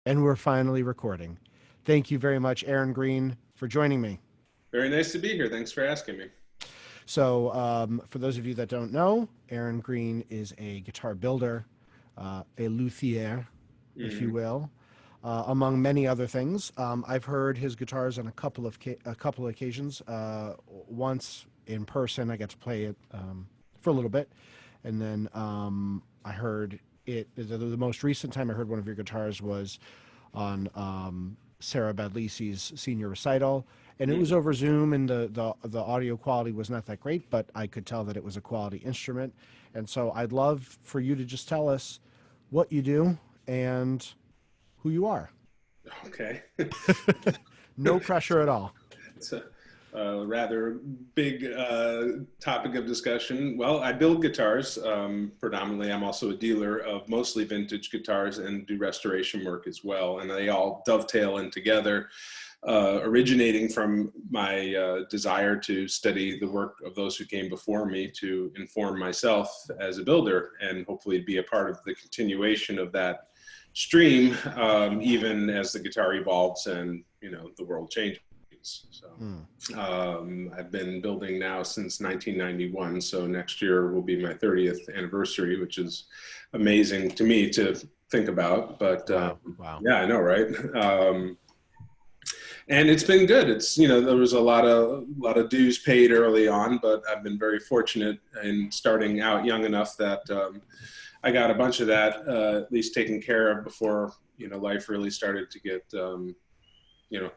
And we're finally recording. Thank you very much, Aaron Green, for joining me. Very nice to be here. Thanks for asking me. So, for those of you that don't know, Aaron Green is a guitar builder, a luthier, if you Hmm. will, among many other things. I've heard his guitars on a couple of occasions. Once in person, I got to play it for a little bit, and then I heard it. The most recent time I heard one of your guitars was on Sarah Badlisi's senior recital, and it was over Zoom, and the audio quality was not that great, but I could tell that it was a quality instrument, and so I'd love for you to just tell us what you do and who you are. Okay. No pressure at all. It's a rather big topic of discussion. Well, I build guitars predominantly. I'm also a dealer of mostly vintage guitars and do restoration work as well. And they all dovetail in together, originating from my desire to study the work of those who came before me to inform myself as a builder and hopefully be a part of the continuation of that stream, even as the guitar evolves and the world changes. So Mm. I've been building now since 1991. So next year will be my 30th anniversary, which is amazing to me to think about. But Wow. Wow. yeah, I know, right? And it's been good. It's there was a lot of dues paid early on, but I've been very fortunate in starting out young enough that I got a bunch of that at least taken care of before life really started to get you know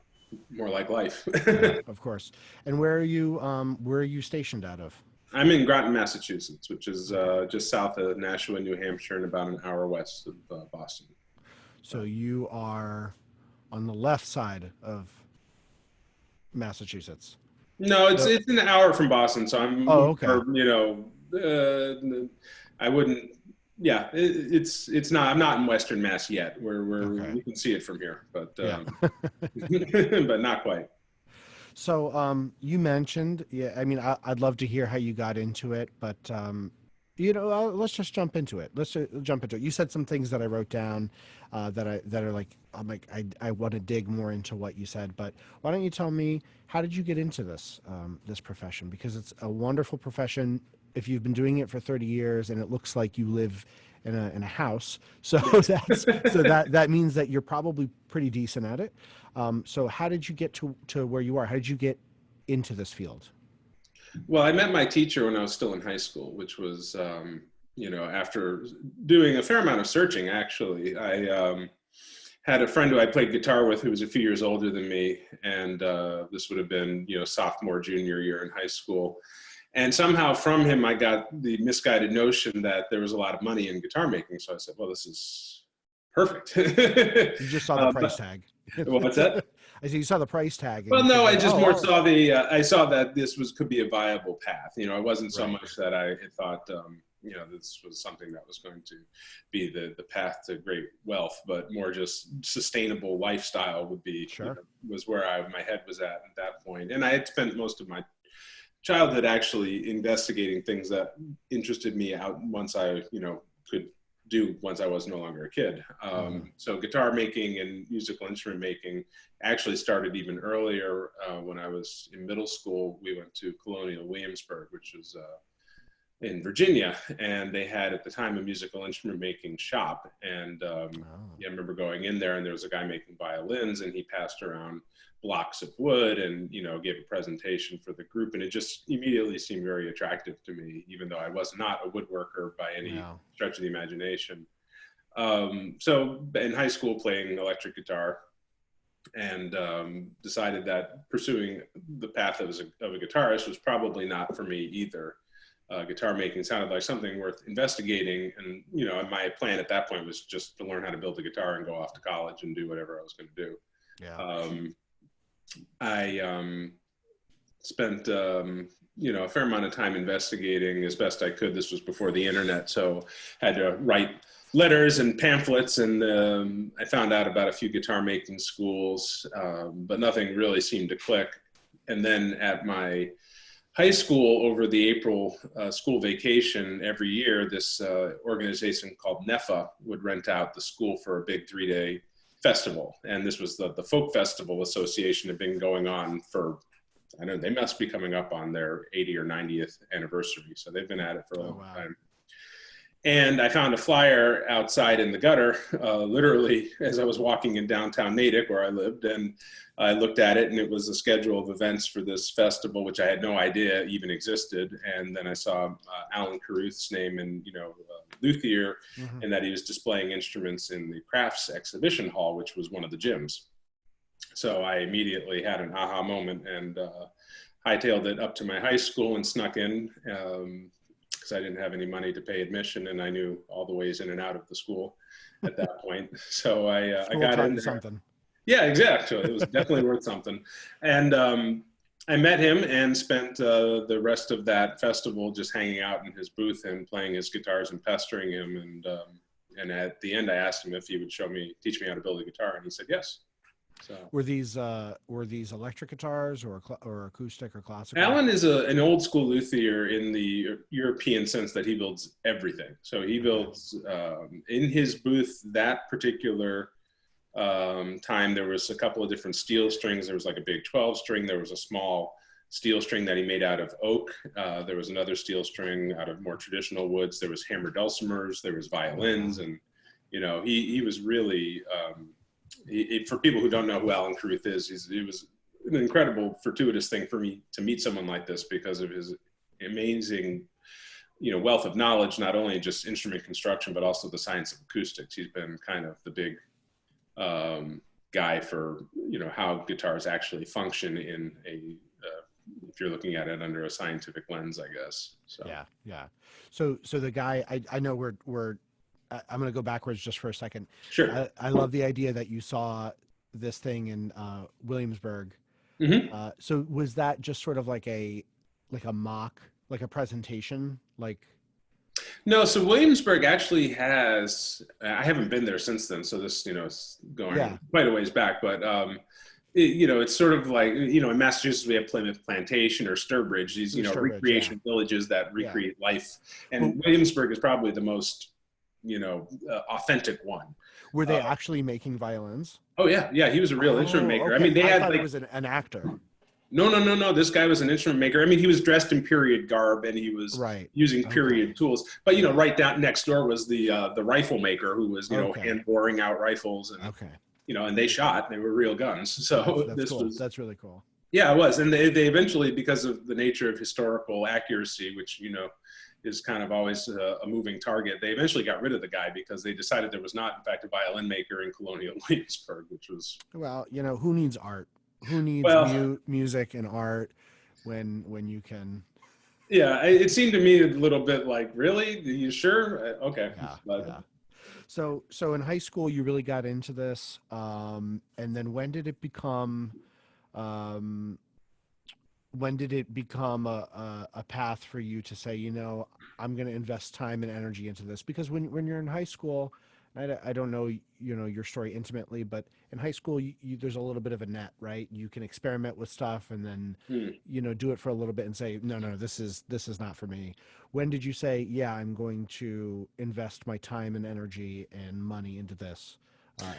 more like life. Yeah, of course. And where are you stationed out of? I'm in Groton, Massachusetts, which is Okay. just south of Nashua, New Hampshire, and about an hour west of Boston. So you are on the left side of Massachusetts. No, it's No. it's an hour from Boston, so Oh, I'm okay. more, I wouldn't. Yeah, it's not. I'm not in Western Mass yet, where Okay. we can see it from here, but Yeah. but not quite. So, you mentioned, yeah, I mean, I'd love to hear how you got into it, but, let's just jump into it. Let's jump into it. You said some things that I wrote down, that are like, I'm like, I want to dig more into what you said, but why don't you tell me, how did you get into this profession? Because it's a wonderful profession. If you've been doing it for 30 years and it looks like you live in a house, so that means that you're probably pretty decent at it. So how did you get to where you are? How did you get into this field? Well, I met my teacher when I was still in high school, which was, after doing a fair amount of searching, actually. I had a friend who I played guitar with who was a few years older than me. And this would have been, sophomore, junior year in high school. And somehow from him, I got the misguided notion that there was a lot of money in guitar making. So I said, well, this is perfect. You just saw the price But tag. what's that? I said you saw the price tag and Well, you no, I figured, just oh, more well, saw I saw that this could be a viable path. It wasn't so right, much that I had thought, this was something that was going to be the path to great wealth, but more just sustainable lifestyle would be, sure, was where my head was at that point. And I had spent most of my childhood actually investigating things that interested me out once I, could do once I was no longer a kid. hmm, So guitar making and musical instrument making actually started even earlier. When I was in middle school, we went to Colonial Williamsburg, which was in Virginia, and they had at the time a musical instrument making shop. And oh, yeah, I remember going in there, and there was a guy making violins, and he passed around blocks of wood, and gave a presentation for the group, and it just immediately seemed very attractive to me, even though I was not a woodworker by any yeah, stretch of the imagination. So in high school, playing electric guitar, and decided that pursuing the path of a guitarist was probably not for me either. Guitar making sounded like something worth investigating, and my plan at that point was just to learn how to build a guitar and go off to college and do whatever I was going to do. yeah, I spent a fair amount of time investigating as best I could. This was before the internet, so I had to write letters and pamphlets, and I found out about a few guitar making schools, but nothing really seemed to click. And then at my high school, over the April school vacation every year, this organization called NEFA would rent out the school for a big 3-day festival. And this was the Folk Festival Association had been going on for, I don't know, they must be coming up on their 80th or 90th anniversary. So they've been at it for a long time. And I found a flyer outside in the gutter, literally as I was walking in downtown Natick, where I lived, and I looked at it, and it was a schedule of events for this festival, which I had no idea even existed. And then I saw Alan Carruth's name in, Luthier, and that he was displaying instruments in the Crafts exhibition hall, which was one of the gyms. So I immediately had an aha moment and hightailed it up to my high school and snuck in. Because I didn't have any money to pay admission, and I knew all the ways in and out of the school at that point. So I got in there. Something. Yeah, exactly. It was definitely worth something. And I met him and spent the rest of that festival just hanging out in his booth and playing his guitars and pestering him. And at the end, I asked him if he would teach me how to build a guitar, and he said yes. So were these electric guitars or acoustic or classical? Alan is an old school luthier in the European sense that he builds everything. So he builds in his booth that particular time. There was a couple of different steel strings. There was like a big 12 string. There was a small steel string that he made out of oak. There was another steel string out of more traditional woods. There was hammer dulcimers. There was violins, and he was really. For people who don't know who Alan Carruth is, it was an incredible fortuitous thing for me to meet someone like this because of his amazing, wealth of knowledge, not only just instrument construction, but also the science of acoustics. He's been kind of the big guy for, how guitars actually function in if you're looking at it under a scientific lens, I guess. So. Yeah. So the guy, I know I'm going to go backwards just for a second. Sure. I love the idea that you saw this thing in Williamsburg. So was that just sort of like a mock, like a presentation? No, so Williamsburg actually has, I haven't been there since then. So this, is going quite a ways back, but it's sort of like, in Massachusetts, we have Plymouth Plantation or Sturbridge, these, recreation villages that recreate life. And Williamsburg is probably the most, authentic one. Were they actually making violins? Oh yeah. He was a real instrument maker. Okay. I mean, they had it was an actor. No. This guy was an instrument maker. I mean, he was dressed in period garb and he was using period tools. But right down next door was the rifle maker who was hand boring out rifles and and they shot. They were real guns. So that's really cool. Yeah, it was. And they eventually, because of the nature of historical accuracy, which is kind of always a moving target, they eventually got rid of the guy because they decided there was not, in fact, a violin maker in colonial Williamsburg, which was... Well, who needs art? Who needs music and art when you can... Yeah, it seemed to me a little bit like, really? Are you sure? Okay. Yeah. So in high school, you really got into this. And then when did it become... when did it become a path for you to say, I'm going to invest time and energy into this? Because when you're in high school, I don't know, your story intimately, but in high school, there's a little bit of a net, right? You can experiment with stuff and then, do it for a little bit and say, no, this is not for me. When did you say, I'm going to invest my time and energy and money into this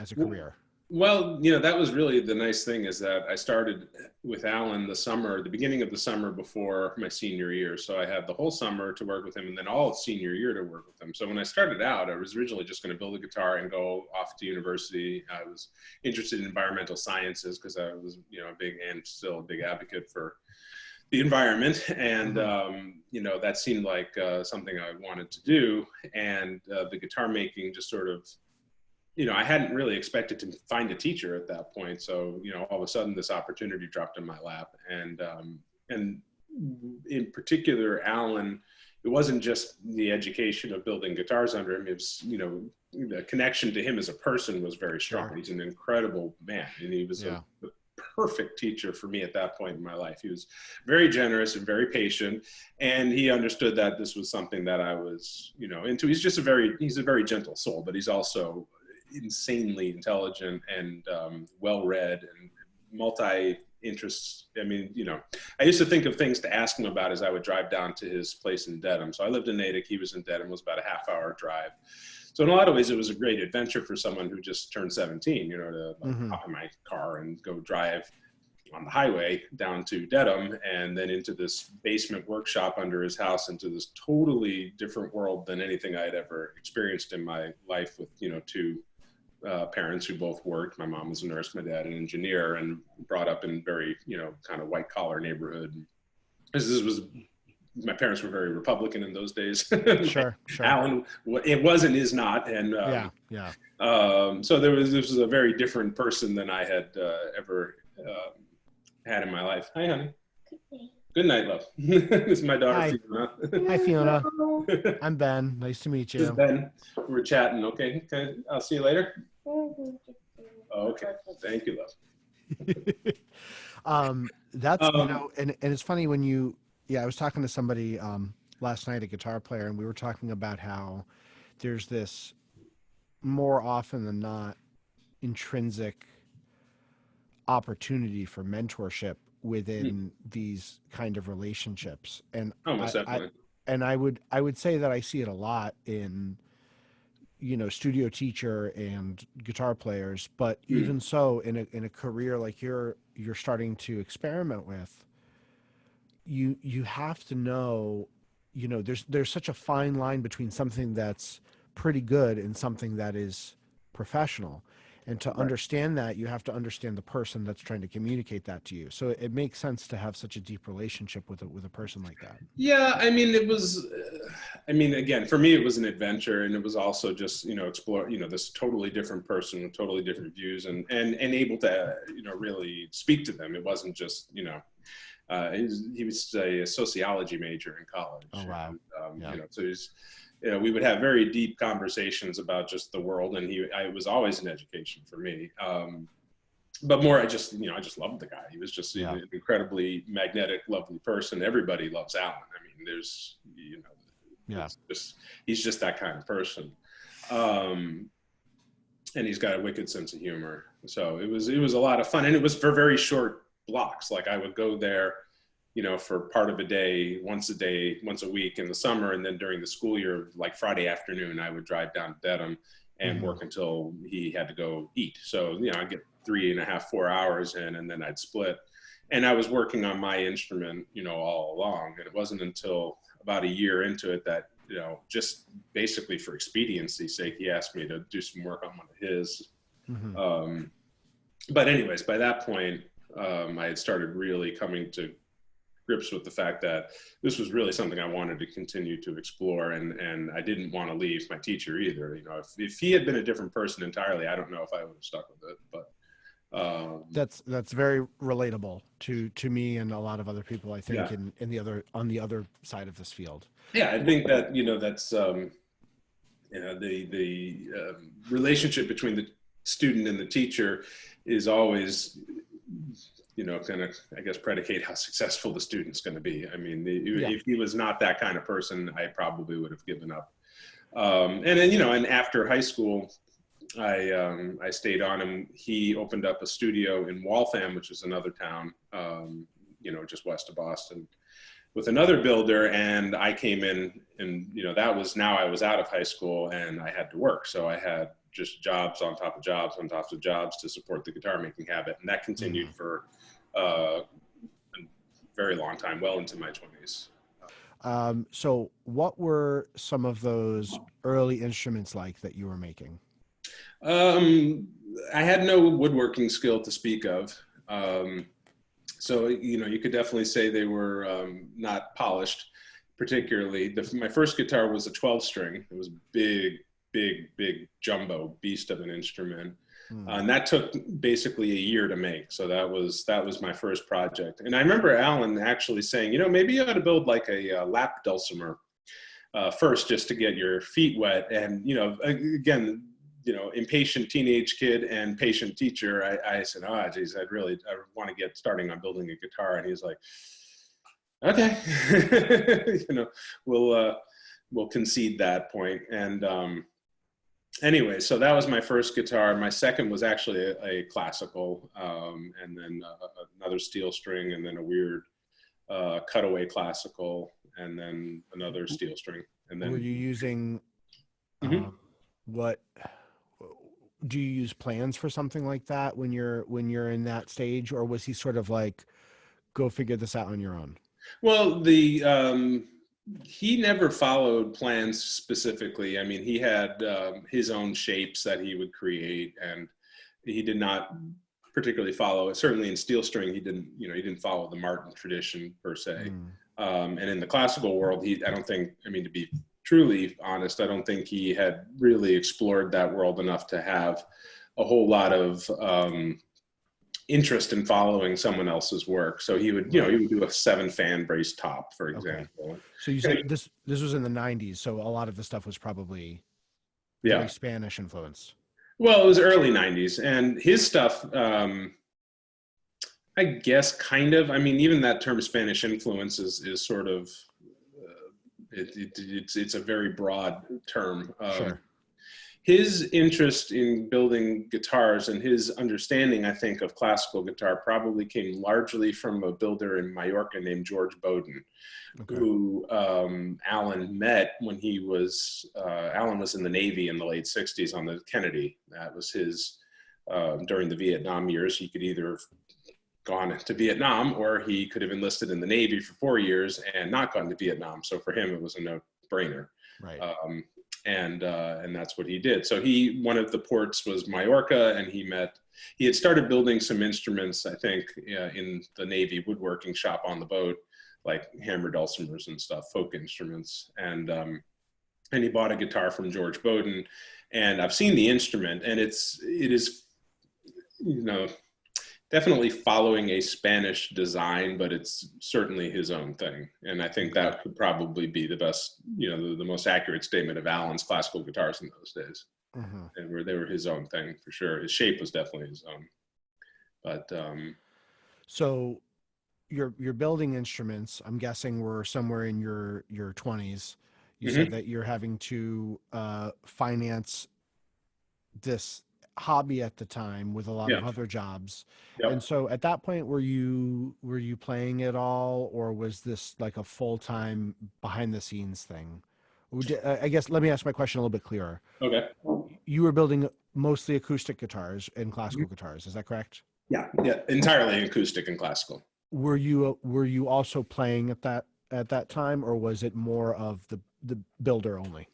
as a career? Well, that was really the nice thing, is that I started with Alan the beginning of the summer before my senior year. So I had the whole summer to work with him and then all senior year to work with him. So when I started out, I was originally just going to build a guitar and go off to university. I was interested in environmental sciences because I was, still a big advocate for the environment. And, that seemed like something I wanted to do. And the guitar making just sort of, I hadn't really expected to find a teacher at that point. So, all of a sudden this opportunity dropped in my lap. And in particular, Alan, it wasn't just the education of building guitars under him. It was, the connection to him as a person was very strong. Sure. He's an incredible man. And he was the perfect teacher for me at that point in my life. He was very generous and very patient. And he understood that this was something that I was, into. He's a very gentle soul, but he's also insanely intelligent and well-read and multi-interests. I mean, I used to think of things to ask him about as I would drive down to his place in Dedham. So I lived in Natick, he was in Dedham, it was about a half-hour drive. So in a lot of ways, it was a great adventure for someone who just turned 17, you know, to like Mm-hmm. hop in my car and go drive on the highway down to Dedham and then into this basement workshop under his house, into this totally different world than anything I'd ever experienced in my life, with, you know, two parents who both worked. My mom was a nurse, my dad an engineer, and brought up in very, you know, kind of white collar neighborhood. This was, my parents were very Republican in those days. Sure, sure. Alan, it was and is not. And Yeah, yeah. so this was a very different person than I had ever had in my life. Hi, honey. Good night, love. This is my daughter, Hi. Fiona. Hi, Fiona. I'm Ben. Nice to meet This is you. Ben. We're chatting. Okay. I'll see you later. Okay. Thank you, love. That's, you know, and it's funny when you, yeah, I was talking to somebody last night, a guitar player, and we were talking about how there's this more often than not intrinsic opportunity for mentorship within these kind of relationships. And Most definitely. I would say that I see it a lot in, you know, studio teacher and guitar players, but even so in a career like you're starting to experiment with, you have to know, you know, there's such a fine line between something that's pretty good and something that is professional. And to understand that, you have to understand the person that's trying to communicate that to you. So it makes sense to have such a deep relationship with a person like that. Yeah, I mean, it was, I mean, again, for me, it was an adventure, and it was also just, you know, explore, you know, this totally different person with totally different views, and able to, you know, really speak to them. It wasn't just, you know, he was a sociology major in college. Oh, wow. And, Yeah. you know, so he's, you know, we would have very deep conversations about just the world, and it was always an education for me. But more, I just loved the guy. He was just an incredibly magnetic, lovely person. Everybody loves Alan. I mean, there's, you know, he's just that kind of person. And he's got a wicked sense of humor. So it was a lot of fun, and it was for very short blocks. Like I would go there, you know, for part of a day, once a week in the summer. And then during the school year, like Friday afternoon, I would drive down to Dedham and work until he had to go eat. So, you know, I'd get 3.5, 4 hours in, and then I'd split. And I was working on my instrument, you know, all along. And it wasn't until about a year into it that, you know, just basically for expediency's sake, he asked me to do some work on one of his. But anyways, by that point, I had started really coming to grips with the fact that this was really something I wanted to continue to explore, and I didn't want to leave my teacher either. You know, if he had been a different person entirely, I don't know if I would have stuck with it. But that's very relatable to me and a lot of other people, I think, on the other side of this field. Yeah, I think that, you know, that's you know, the relationship between the student and the teacher is always, you know, kind of, I guess, predicate how successful the student's going to be. I mean, if he was not that kind of person, I probably would have given up. And then, you know, and after high school, I stayed on him. He opened up a studio in Waltham, which is another town, you know, just west of Boston, with another builder. And I came in, and, you know, now I was out of high school and I had to work. So I had just jobs on top of jobs on top of jobs to support the guitar making habit. And that continued for a very long time, well into my 20s. So what were some of those early instruments like that you were making? I had no woodworking skill to speak of. So, you know, you could definitely say they were not polished particularly. My first guitar was a 12-string. It was big jumbo beast of an instrument. And that took basically a year to make. So that was my first project. And I remember Alan actually saying, you know, maybe you ought to build like a lap dulcimer first, just to get your feet wet. And, you know, again, you know, impatient teenage kid and patient teacher, I said, oh, geez, I want to get starting on building a guitar. And he's like, okay, you know, we'll concede that point. And anyway, so that was my first guitar. My second was actually a classical, and then another steel string, and then a weird cutaway classical, and then another steel string. And then were you using what do you use plans for something like that when you're in that stage, or was he sort of like, go figure this out on your own? Well, he never followed plans specifically. I mean, he had his own shapes that he would create, and he did not particularly follow it. Certainly in steel string, he didn't follow the Martin tradition per se. Mm. And in the classical world, I don't think, I mean, to be truly honest, I don't think he had really explored that world enough to have a whole lot of interest in following someone else's work. So he would, he would do a 7 fan brace top, for Okay. example. So you said this was in the 90s, so a lot of the stuff was probably very Yeah. Spanish influenced. Well, it was early 90s, and his stuff, I guess, kind of. I mean, even that term Spanish influence is sort of, it's a very broad term. Sure. His interest in building guitars and his understanding, I think, of classical guitar probably came largely from a builder in Mallorca named George Bowden, Okay. who Alan met when Alan was in the Navy in the late 60s on the Kennedy. That was his, during the Vietnam years. He could either have gone to Vietnam, or he could have enlisted in the Navy for 4 years and not gone to Vietnam. So for him, it was a no-brainer. Right. And that's what he did. So one of the ports was Mallorca, and he had started building some instruments, I think, in the Navy woodworking shop on the boat, like hammer dulcimers and stuff, folk instruments. And he bought a guitar from George Bowden, and I've seen the instrument, and it is, definitely following a Spanish design, but it's certainly his own thing. And I think that could probably be the best, the most accurate statement of Alan's classical guitars in those days. Mm-hmm. And they were his own thing for sure. His shape was definitely his own. But so you're building instruments. I'm guessing we're somewhere in your 20s. You said that you're having to finance this hobby at the time with a lot of other jobs. Yep. And so at that point, were you playing it all, or was this like a full-time behind the scenes thing? I guess, let me ask my question a little bit clearer. Okay. You were building mostly acoustic guitars and classical guitars. Is that correct? Yeah. Entirely acoustic and classical. Were you also playing at that time, or was it more of the builder only?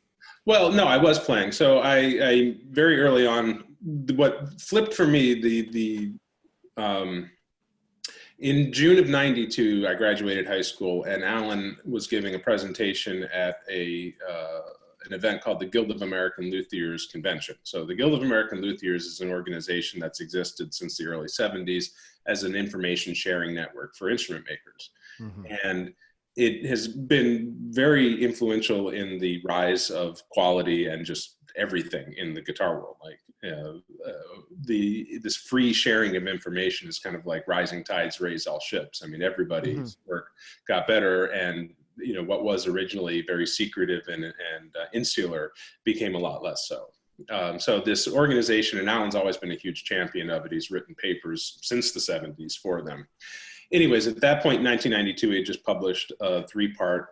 Well, no, I was playing. So I very early on, what flipped for me, in June of '92, I graduated high school, and Alan was giving a presentation at an event called the Guild of American Luthiers Convention. So the Guild of American Luthiers is an organization that's existed since the early '70s as an information sharing network for instrument makers. Mm-hmm. And it has been very influential in the rise of quality and just everything in the guitar world. Like this free sharing of information is kind of like rising tides raise all ships. I mean, everybody's work got better, and what was originally very secretive and insular became a lot less so. So this organization, and Alan's always been a huge champion of it. He's written papers since the '70s for them. Anyways, at that point in 1992, he had just published a 3-part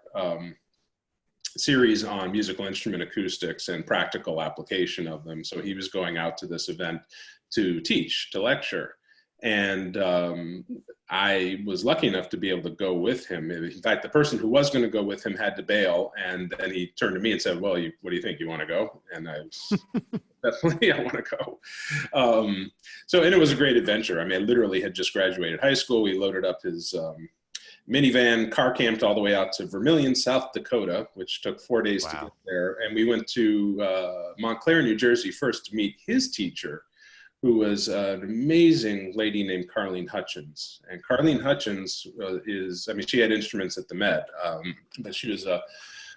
series on musical instrument acoustics and practical application of them. So he was going out to this event to teach, to lecture. And I was lucky enough to be able to go with him. In fact, the person who was going to go with him had to bail. And then he turned to me and said, well, what do you think? You want to go? And I was definitely, I want to go. And it was a great adventure. I mean, I literally had just graduated high school. We loaded up his minivan, car camped all the way out to Vermilion, South Dakota, which took 4 days to get there. And we went to Montclair, New Jersey first to meet his teacher, who was an amazing lady named Carleen Hutchins. And Carleen Hutchins she had instruments at the Met, but she was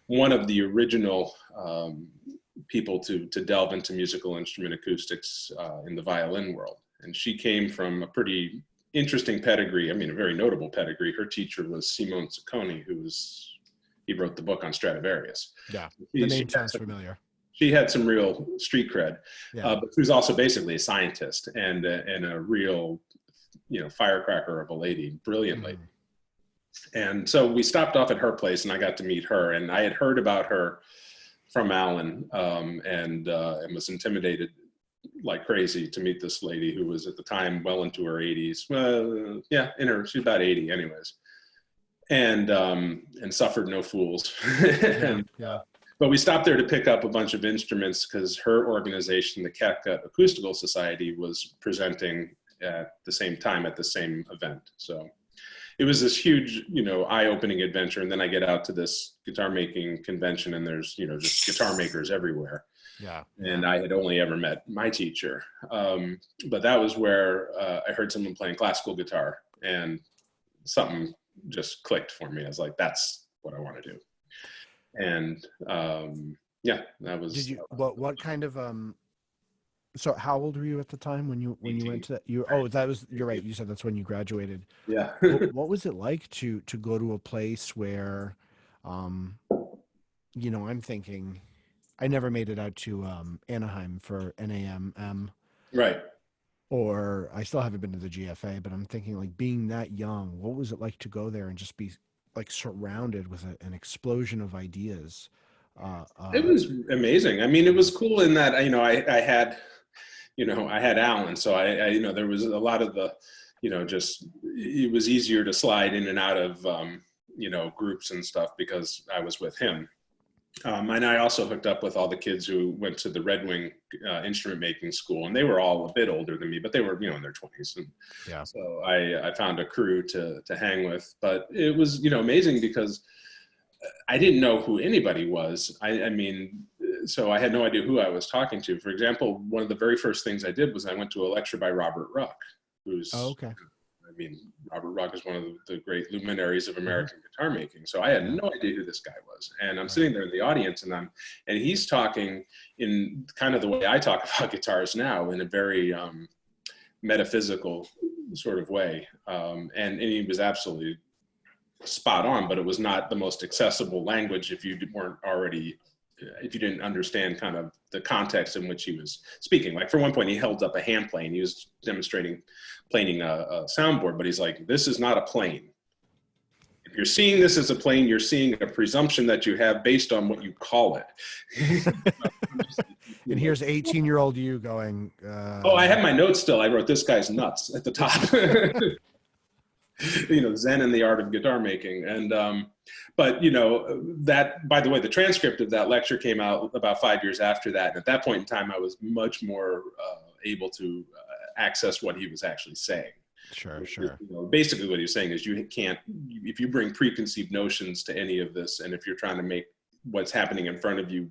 one of the original people to delve into musical instrument acoustics in the violin world. And she came from a pretty interesting pedigree, a very notable pedigree. Her teacher was Simone Ciccone, he wrote the book on Stradivarius. Yeah, the name sounds familiar. She had some real street cred, but she was also basically a scientist and a real, firecracker of a lady, brilliant lady. And so we stopped off at her place, and I got to meet her. And I had heard about her from Alan, and was intimidated like crazy to meet this lady who was at the time well into her 80s. Well, yeah, she's about 80 anyways, and suffered no fools. But we stopped there to pick up a bunch of instruments because her organization, the Catgut Acoustical Society, was presenting at the same time at the same event. So it was this huge, eye-opening adventure. And then I get out to this guitar making convention, and there's, just guitar makers everywhere. Yeah. And I had only ever met my teacher. But that was where I heard someone playing classical guitar, and something just clicked for me. I was like, that's what I want to do. And that was. Did you? What kind of So how old were you at the time when you went to that? You're right. You said that's when you graduated. Yeah. What was it like to go to a place where, I'm thinking, I never made it out to Anaheim for NAMM. Right. Or I still haven't been to the GFA, but I'm thinking, like, being that young, what was it like to go there and just be like surrounded with an explosion of ideas? It was amazing. I mean, it was cool in that, I had Alan. So I there was a lot of the, just, it was easier to slide in and out of, groups and stuff because I was with him. And I also hooked up with all the kids who went to the Red Wing instrument making school, and they were all a bit older than me, but they were, in their 20s. And yeah. So I found a crew to hang with, but it was, amazing because I didn't know who anybody was. I mean, so I had no idea who I was talking to. For example, one of the very first things I did was I went to a lecture by Robert Ruck, who's, Robert Ruck is one of the great luminaries of American guitar making. So I had no idea who this guy was. And I'm sitting there in the audience, and he's talking in kind of the way I talk about guitars now, in a very metaphysical sort of way. And he was absolutely spot on, but it was not the most accessible language if you didn't understand kind of the context in which he was speaking. Like, for one point, he held up a hand plane. He was demonstrating planing a soundboard, but he's like, this is not a plane. If you're seeing this as a plane, you're seeing a presumption that you have based on what you call it. And here's 18-year-old you going, I have my notes still. I wrote, this guy's nuts at the top. Zen and the art of guitar making. And, but that, by the way, the transcript of that lecture came out about 5 years after that. And at that point in time, I was much more able to access what he was actually saying. Sure. Basically what he was saying is, you can't, if you bring preconceived notions to any of this, and if you're trying to make what's happening in front of you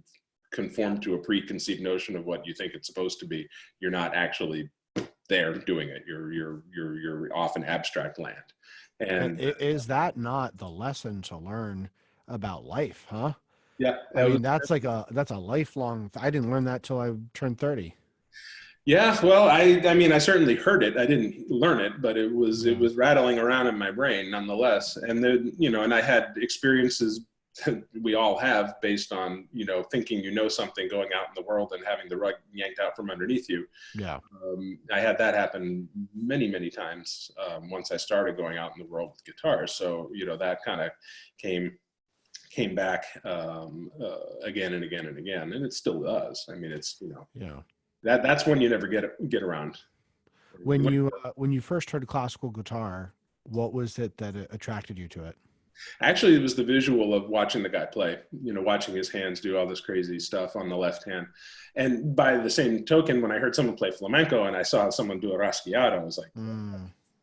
conform to a preconceived notion of what you think it's supposed to be, you're not actually there doing it. You're off in abstract land. And is that not the lesson to learn about life, huh? Yeah. I mean, that's a lifelong, I didn't learn that till I turned 30. Yeah, well, I mean, I certainly heard it. I didn't learn it, but it was rattling around in my brain nonetheless. And then, and I had experiences that we all have based on, thinking something, going out in the world and having the rug yanked out from underneath you. Yeah. I had that happen many, many times once I started going out in the world with guitars. So, that kind of came back again and again and again, and it still does. I mean, it's, yeah. That's when you never get around. When you first heard classical guitar, what was it that attracted you to it? Actually, it was the visual of watching the guy play, watching his hands do all this crazy stuff on the left hand. And by the same token, when I heard someone play flamenco and I saw someone do a rasguiado, I was like,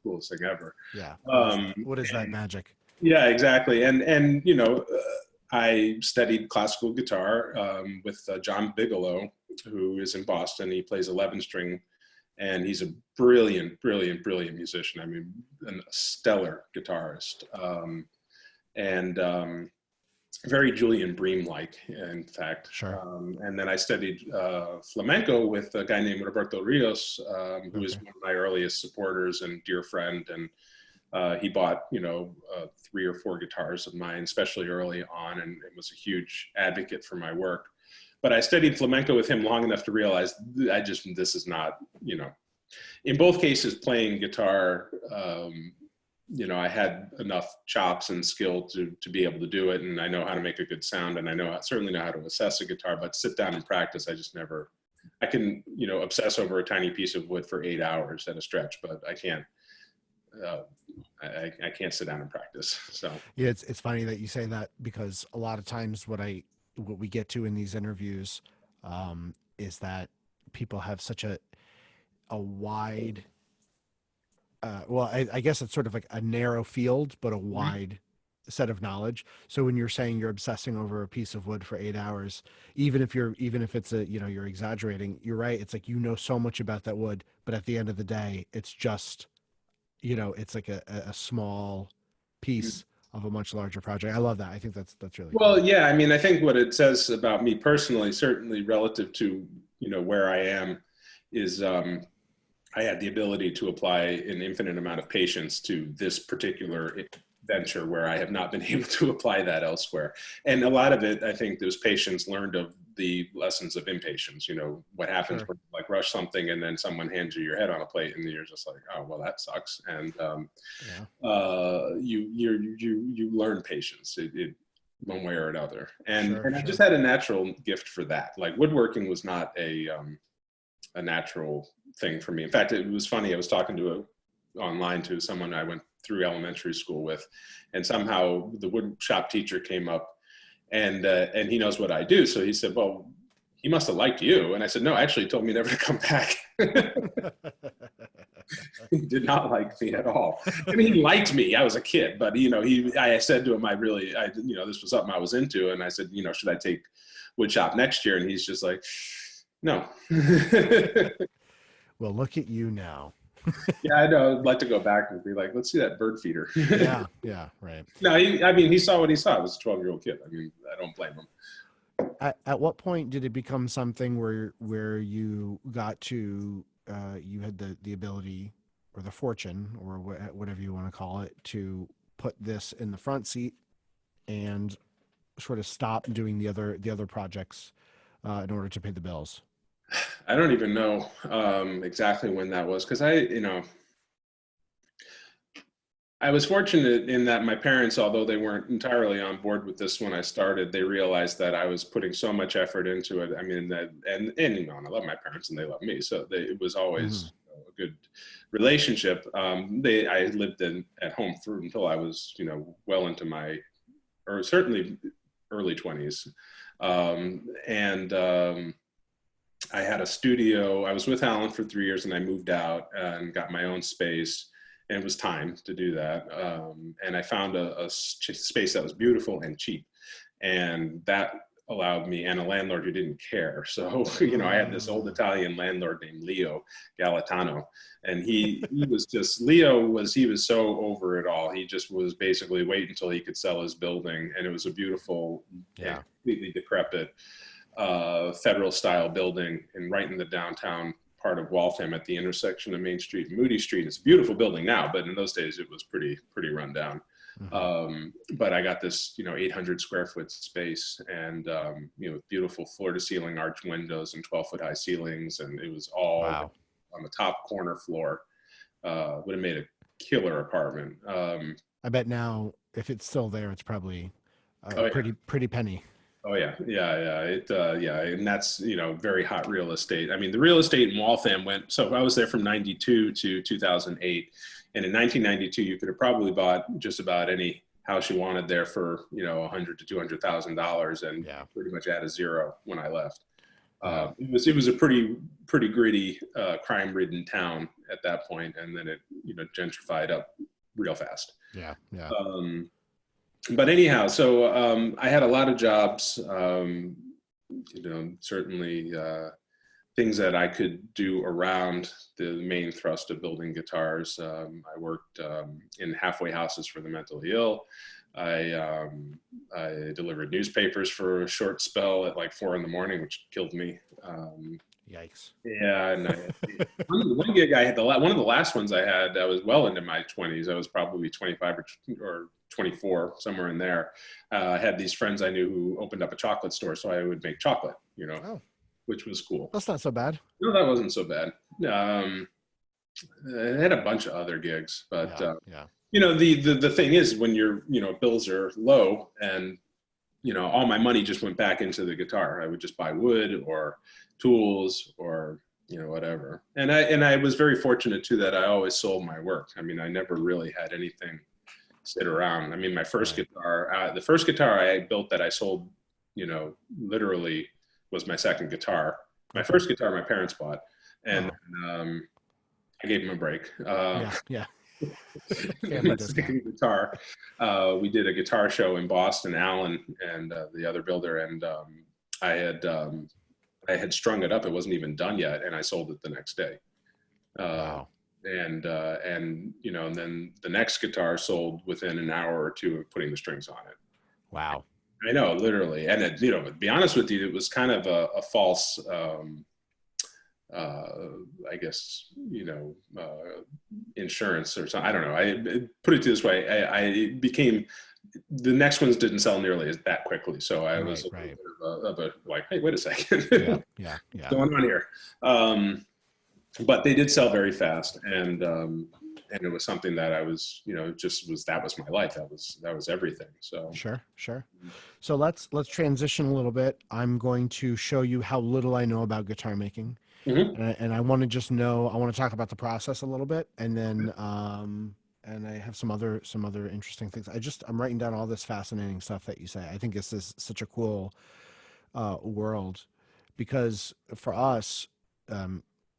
coolest thing ever. Yeah. What is that magic? Yeah, exactly. And I studied classical guitar with John Bigelow, who is in Boston. He plays 11-string, and he's a brilliant musician. I mean, a stellar guitarist, and very Julian Bream-like, in fact. Sure. And then I studied flamenco with a guy named Roberto Rios, who is one of my earliest supporters and dear friend. And he bought, 3 or 4 guitars of mine, especially early on, and was a huge advocate for my work. But I studied flamenco with him long enough to realize this is not, in both cases, playing guitar I had enough chops and skill to be able to do it, and I know how to make a good sound, and certainly know how to assess a guitar. But sit down and practice, I just never. I can obsess over a tiny piece of wood for 8 hours at a stretch, but I can't. I can't sit down and practice. So Yeah, it's funny that you say that, because a lot of times what we get to in these interviews is that people have such a wide well, I guess it's sort of like a narrow field, but a wide set of knowledge. So when you're saying you're obsessing over a piece of wood for 8 hours, even if it's you're exaggerating, you're right. It's like, so much about that wood, but at the end of the day, it's just, it's like a small piece of a much larger project. I love that. I think that's really well, cool. yeah. I mean, I think what it says about me personally, certainly relative to where I am, is I had the ability to apply an infinite amount of patience to this particular venture where I have not been able to apply that elsewhere. And a lot of it, I think, those patients learned of the lessons of impatience. What happens Sure. when you like rush something and then someone hands you your head on a plate and you're just like, oh, well, that sucks. And Yeah. you learn patience. One way or another. And Sure. I just Sure. had a natural gift for that. Like woodworking was not a natural thing for me. In fact, it was funny. I was talking online to someone I went through elementary school with, and somehow the wood shop teacher came up, and he knows what I do. So he said, "Well, he must have liked you." And I said, "No, actually, he told me never to come back." He did not like me at all. I mean, he liked me. I was a kid, but I said to him, this was something I was into, and I said, should I take wood shop next year? And he's just like, no. Well, look at you now. Yeah, I know. I'd like to go back and be like, let's see that bird feeder. Yeah. Yeah. Right. No, he saw what he saw. I was a 12-year-old kid. I mean, I don't blame him. At what point did it become something where you got to you had the ability or the fortune, or whatever you want to call it, to put this in the front seat and sort of stop doing the other projects in order to pay the bills? I don't even know exactly when that was, because I was fortunate in that my parents, although they weren't entirely on board with this when I started, they realized that I was putting so much effort into it. I mean, and I love my parents and they love me, so it was Hmm. always a good relationship. I lived at home until I was well into my, or certainly early 20s, and I had a studio. I was with Alan for 3 years, and I moved out and got my own space. And it was time to do that. And I found a space that was beautiful and cheap, and that allowed me, and a landlord who didn't care. So I had this old Italian landlord named Leo Galatano, and he was so over it all. He just was basically waiting until he could sell his building, and it was a beautiful and Yeah. completely decrepit federal style building right in the downtown part of Waltham at the intersection of Main Street and Moody Street. It's a beautiful building now, but in those days it was pretty run down. Hmm. But I got this 800 square foot space, and beautiful floor to ceiling arch windows and 12-foot high ceilings, and it was all Wow. on the top corner floor. Would have made a killer apartment. I bet now, if it's still there, it's probably a Oh yeah. pretty penny. Oh yeah, yeah. And that's very hot real estate. I mean, the real estate in Waltham went. So I was there from '92 to 2008, and in 1992, you could have probably bought just about any house you wanted there for $100,000 to $200,000, and Yeah. pretty much at a zero when I left. Wow. It was a pretty gritty, crime-ridden town at that point, and then it gentrified up real fast. Yeah. Yeah. But anyhow, so I had a lot of jobs, certainly things that I could do around the main thrust of building guitars. I worked in halfway houses for the mentally ill. I delivered newspapers for a short spell at like 4 a.m, which killed me. Yikes. Yeah, and one gig I had, one of the last ones I had, I was well into my 20s. I was probably 25 or 24, somewhere in there. I had these friends I knew who opened up a chocolate store, so I would make chocolate, Oh, which was cool. that's not so bad. No, that wasn't so bad. I had a bunch of other gigs, but Yeah. Yeah. you know, the thing is when your, you know, bills are low and, you know, all my money just went back into the guitar. I would just buy wood or tools or, you know, whatever. And I was very fortunate too that I always sold my work. I mean, I never really had anything sit around. I mean, my first Right. guitar, the first guitar I built that I sold, you know, literally was my second guitar. My Okay. first guitar my parents bought, and Oh, I gave them a break. yeah, yeah. My Family discount. second guitar, we did a guitar show in Boston, Alan and the other builder, and I had um, I had strung it up. It wasn't even done yet, and I sold it the next day. Uh, Wow. and you know, and then the next guitar sold within an hour or two of putting the strings on it. Wow. I know, literally, and it, you know, to be honest with you, it was kind of a false. I guess, you know, insurance or something. I don't know. I put it this way. I became, the next ones didn't sell nearly as that quickly. So I was Right, a little right. bit of a like, hey, wait a second, Yeah, what's yeah, yeah. going on here? But they did sell very fast, and it was something that I was, you know, just was, that was my life. That was everything. So. Sure, sure. So let's transition a little bit. I'm going to show you how little I know about guitar making, Mhm. and I want to just know. I want to talk about the process a little bit, and then and I have some other interesting things. I'm writing down all this fascinating stuff that you say. I think this is such a cool world because for us,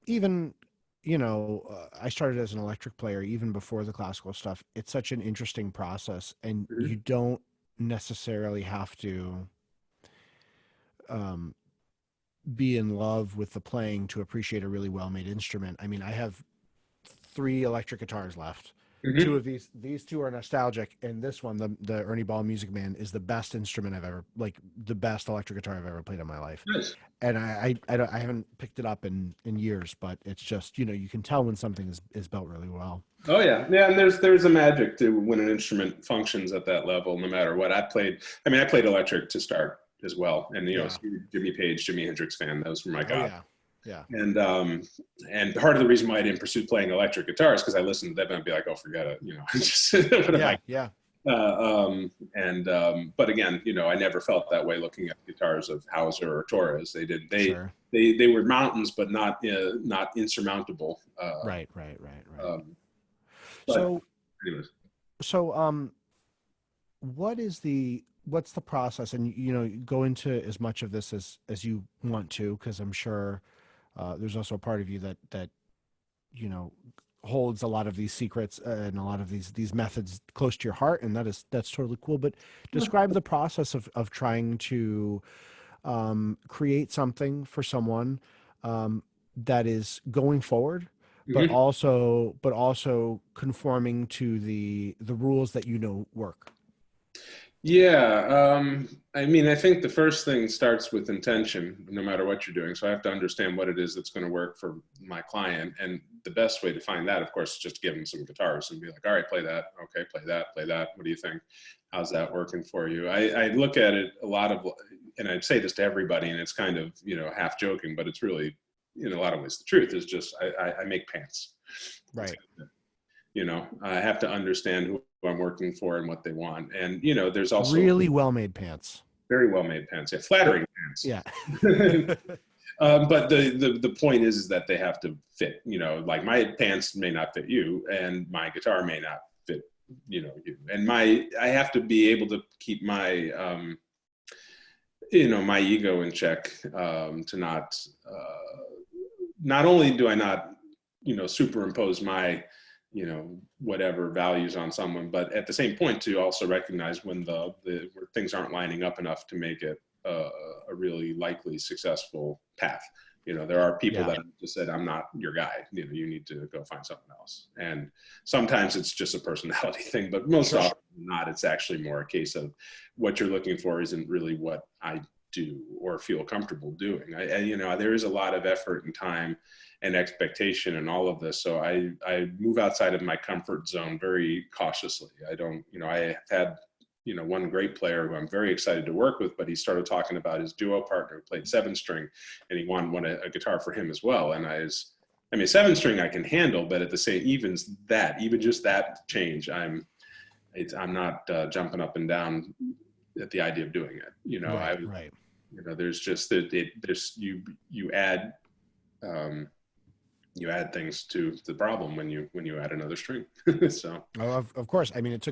even you know, I started as an electric player even before the classical stuff. It's such an interesting process, and you Mhm. don't necessarily have to um, be in love with the playing to appreciate a really well made instrument. I mean, I have three electric guitars left. Two Mhm. of these two are nostalgic, and this one, the Ernie Ball Music Man, is the best instrument I've ever, like the best electric guitar I've ever played in my life. Nice. And I haven't picked it up in years, but it's just, you know, you can tell when something is built really well. Oh yeah, yeah, and there's a magic to when an instrument functions at that level, no matter what. I played. I mean, I played electric to start as well, and you know, Yeah. Jimmy Page, Jimi Hendrix fan. Those were my Oh god. yeah. Yeah. And part of the reason why I didn't pursue playing electric guitar is because I listened to them and I'd be like, oh, forget it, you know, just what am I? Yeah. Yeah. But again, you know, I never felt that way looking at guitars of Hauser or Torres. They did Sure. they were mountains, but not insurmountable. Right. Right. Right. Right. Um, but So anyways. so what's the process? And you know, go into as much of this as you want to, because I'm sure there's also a part of you that you know holds a lot of these secrets and a lot of these methods close to your heart, and that's totally cool. But describe the process of trying to create something for someone that is going forward, Mhm. but also conforming to the rules that you know work. Yeah, I mean, I think the first thing starts with intention, no matter what you're doing. So I have to understand what it is that's going to work for my client, and the best way to find that, of course, is just to give them some guitars and be like, "All right, play that. Okay, play that. Play that. What do you think? How's that working for you?" I look at it a lot of, and I'd say this to everybody, and it's kind of, you know, half joking, but it's really in a lot of ways the truth is just I make pants. That's Right. You know, I have to understand who I'm working for and what they want. And you know, there's also Really well made pants. very well made pants, yeah, But flattering yeah. pants. But the point is that they have to fit. You know, like my pants may not fit you, and my guitar may not fit, you know, you. And I have to be able to keep my you know, my ego in check, to not only do I not, you know, superimpose my, you know, whatever values on someone, but at the same point to also recognize when where things aren't lining up enough to make it a really likely successful path. You know, there are people Yeah. that just said, I'm not your guy. You know, you need to go find something else. And sometimes it's just a personality thing, but most Sure. often not. It's actually more a case of what you're looking for isn't really what I do or feel comfortable doing. You know, there is a lot of effort and time and expectation and all of this. So I move outside of my comfort zone very cautiously. I don't, you know, I had, you know, one great player who I'm very excited to work with, but he started talking about his duo partner who played 7-string and he wanted a guitar for him as well. And I was I mean, 7-string I can handle, but at the same, even just that change, I'm not jumping up and down at the idea of doing it. Right, right. There's just there's you add things to the problem when you add another string. So Oh, of course. I mean, it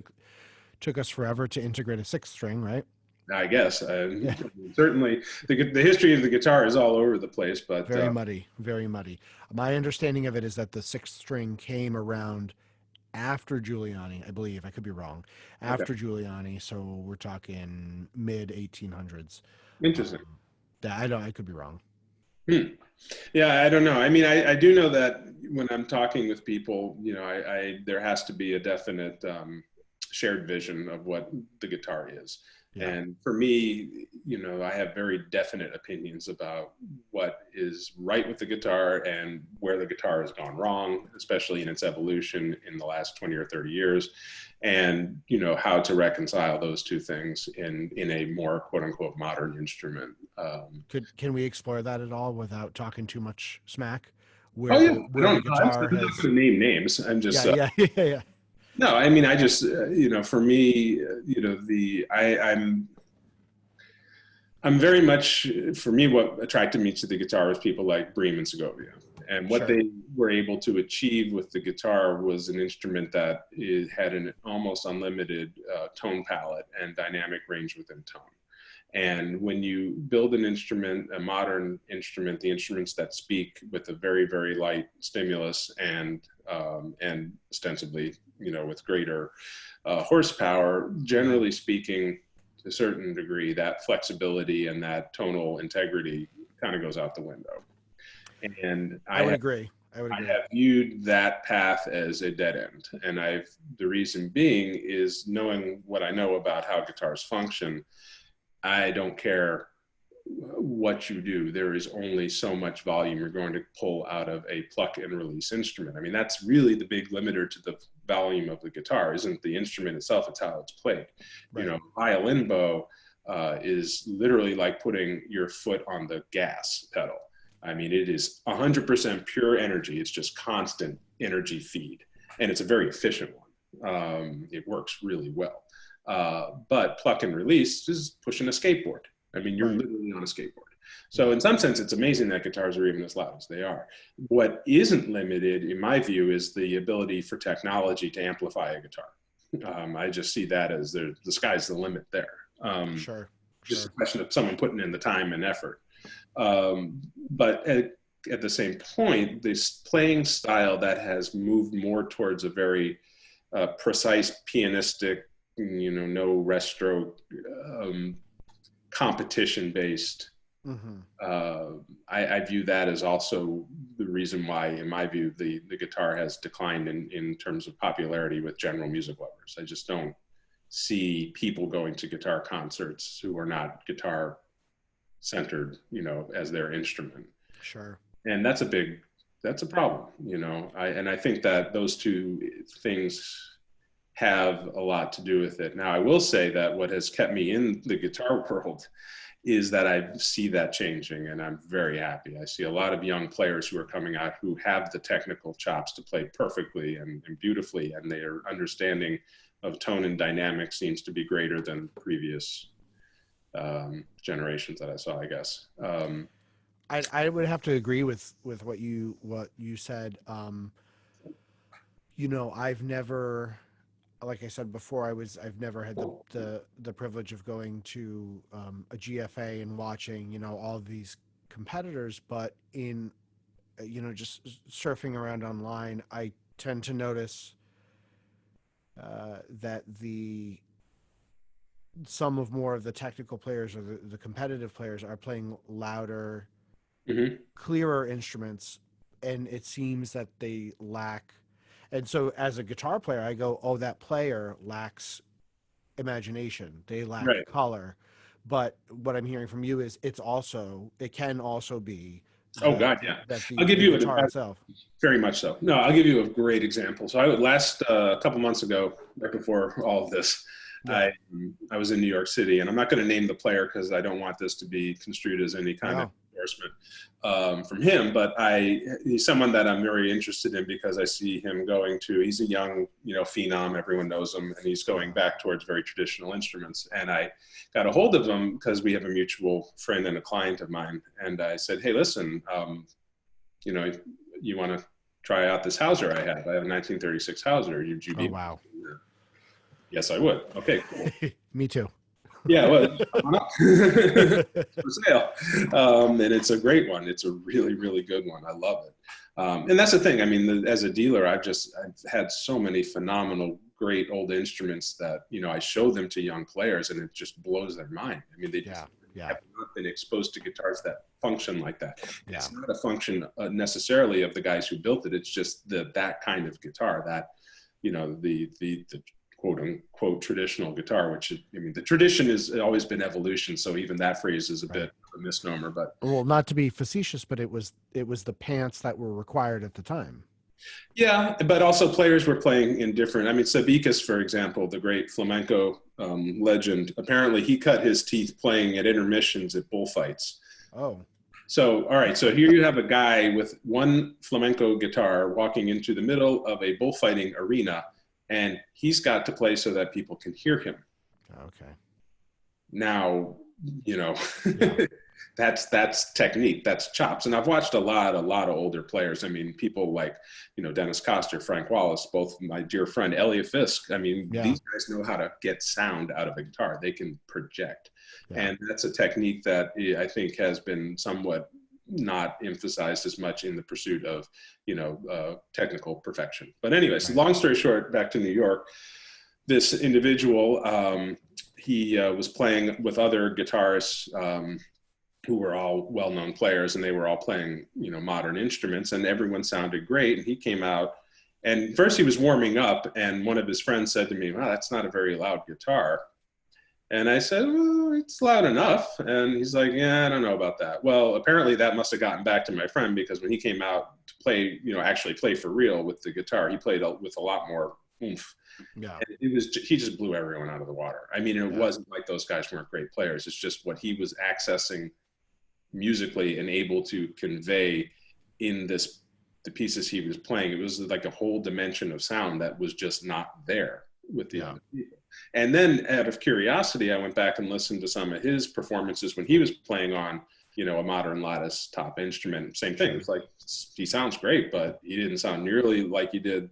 took us forever to integrate a sixth string, right? I guess Yeah. certainly the history of the guitar is all over the place, but Very muddy, very muddy. My understanding of it is that the sixth string came around after Giuliani, I believe. I could be wrong. okay, After Giuliani, so we're talking mid 1800s. interesting. Um, that I don't. I could be wrong. Hmm. Yeah, I don't know. I mean, I do know that when I'm talking with people, there has to be a definite shared vision of what the guitar is. Yeah. And for me, I have very definite opinions about what is right with the guitar and where the guitar has gone wrong, especially in its evolution in the last 20 or 30 years, and how to reconcile those two things in a more quote unquote modern instrument. Can we explore that at all without talking too much smack? Oh yeah, I Where the don't know. I'm guitar not has. going to name names. I'm just Yeah, yeah, yeah, yeah. no. I mean, I just for me, I'm very much, for me, what attracted me to the guitar was people like Bream and Segovia. And what Sure. they were able to achieve with the guitar was an instrument that had an almost unlimited tone palette and dynamic range within tone. And when you build an instrument, a modern instrument, the instruments that speak with a very, very light stimulus and ostensibly, with greater horsepower, generally speaking, to a certain degree, that flexibility and that tonal integrity kind of goes out the window. And I would agree. I would I agree. have viewed that path as a dead end. And the reason being is knowing what I know about how guitars function. I don't care what you do. There is only so much volume you're going to pull out of a pluck and release instrument. I mean, that's really the big limiter to the volume of the guitar, isn't the instrument itself, it's how it's played. Right. Violin bow is literally like putting your foot on the gas pedal. I mean, it is 100% pure energy. It's just constant energy feed. And it's a very efficient one. It works really well. But pluck and release is pushing a skateboard. I mean, you're Right. literally on a skateboard. So in some sense, it's amazing that guitars are even as loud as they are. What isn't limited, in my view, is the ability for technology to amplify a guitar. I just see that as the sky's the limit there. Sure. Just Sure. a question of someone putting in the time and effort. But at the same point, this playing style that has moved more towards a very precise pianistic, no rest stroke, competition based. Mm-hmm. I view that as also the reason why, in my view, the guitar has declined in terms of popularity with general music lovers. I just don't see people going to guitar concerts who are not guitar centered, as their instrument. Sure. And that's a problem, I think that those two things have a lot to do with it. Now, I will say that what has kept me in the guitar world is that I see that changing, and I'm very happy. I see a lot of young players who are coming out who have the technical chops to play perfectly and beautifully, and their understanding of tone and dynamic seems to be greater than previous generations that I saw, I guess. I would have to agree with what you said. I've never, like I said before, I've never had the privilege of going to a GFA and watching all of these competitors, but in just surfing around online, I tend to notice that some of more of the technical players or the competitive players are playing louder, Mhm. clearer instruments, and it seems that they lack. And so, as a guitar player, I go, "Oh, that player lacks imagination. They lack Right. color." But what I'm hearing from you is it can also be Oh that God, yeah. the I'll give you guitar itself. very much so. No, I'll give you a great example. So last a couple months ago, right before all of this, Yeah. I was in New York City, and I'm not going to name the player because I don't want this to be construed as any kind of No. endorsement from him, but he's someone that I'm very interested in because I see him he's a young, phenom, everyone knows him, and he's going back towards very traditional instruments. And I got a hold of him because we have a mutual friend and a client of mine. And I said, hey, listen, you want to try out this Hauser I have? I have a 1936 Hauser. Would you be? Oh, wow. Yes, I would. Okay, cool. Me too. Yeah, well, it's for sale. And it's a great one. It's a really, really good one. I love it. And that's the thing. I mean, as a dealer, I've had so many phenomenal, great old instruments that, I show them to young players and it just blows their mind. I mean, they just have not been exposed to guitars that function like that. Yeah. It's not a function necessarily of the guys who built it. It's just that kind of guitar that, the quote unquote traditional guitar, which the tradition has always been evolution. So even that phrase is a bit of a misnomer, but well, not to be facetious, but it was the pants that were required at the time. Yeah. But also players were playing in different, Sabikis, for example, the great flamenco legend, apparently he cut his teeth playing at intermissions at bullfights. Oh. So, all right. So here you have a guy with one flamenco guitar walking into the middle of a bullfighting arena, and he's got to play so that people can hear him. Okay. Now, that's technique, that's chops. And I've watched a lot of older players. I mean, people like, Dennis Coster, Frank Wallace, both my dear friend Elliot Fisk. These guys know how to get sound out of a guitar. They can project. Yeah. And that's a technique that I think has been somewhat not emphasized as much in the pursuit of, technical perfection. But anyways, long story short, back to New York, this individual, he was playing with other guitarists who were all well-known players, and they were all playing, modern instruments, and everyone sounded great. And he came out, and first he was warming up, and one of his friends said to me, "Wow, that's not a very loud guitar." And I said, "Well, it's loud enough." And he's like, "Yeah, I don't know about that." Well, apparently that must have gotten back to my friend, because when he came out to play, actually play for real with the guitar, he played with a lot more oomph. Yeah. And he just blew everyone out of the water. It wasn't like those guys weren't great players. It's just what he was accessing musically and able to convey in the pieces he was playing. It was like a whole dimension of sound that was just not there with the other people. And then out of curiosity, I went back and listened to some of his performances when he was playing on, a modern lattice top instrument. Same thing. It's like, he sounds great, but he didn't sound nearly like he did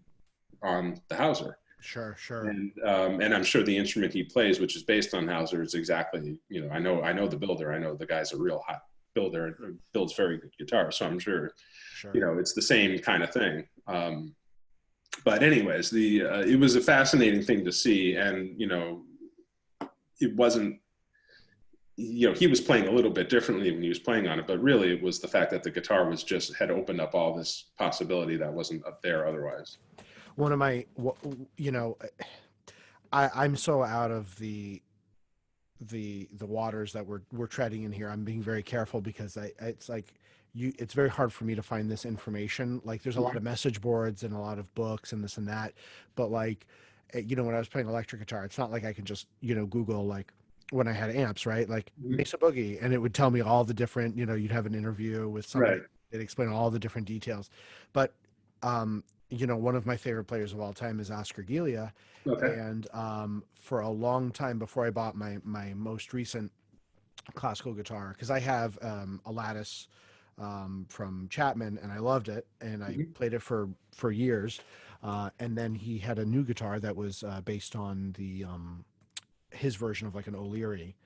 on the Hauser. Sure. And I'm sure the instrument he plays, which is based on Hauser, is exactly, I know the builder. I know the guy's a real hot builder and builds very good guitar. So I'm sure, it's the same kind of thing. But anyways, it was a fascinating thing to see. And, it wasn't, he was playing a little bit differently when he was playing on it, but really it was the fact that the guitar had opened up all this possibility that wasn't up there otherwise. One of my, I'm so out of the waters that we're treading in here. I'm being very careful because it's like, it's very hard for me to find this information. Like, there's a lot of message boards and a lot of books and this and that, but like, when I was playing electric guitar, it's not like I can just, Google, like, when I had amps, right? Like Mesa Boogie, and it would tell me all the different, you'd have an interview with somebody, it'd explain all the different details. But, one of my favorite players of all time is Oscar Giglia. Okay. And for a long time before I bought my most recent classical guitar, because I have a Lattice from Chapman, and I loved it, and I played it for years. And then he had a new guitar that was based on his version of like an O'Leary.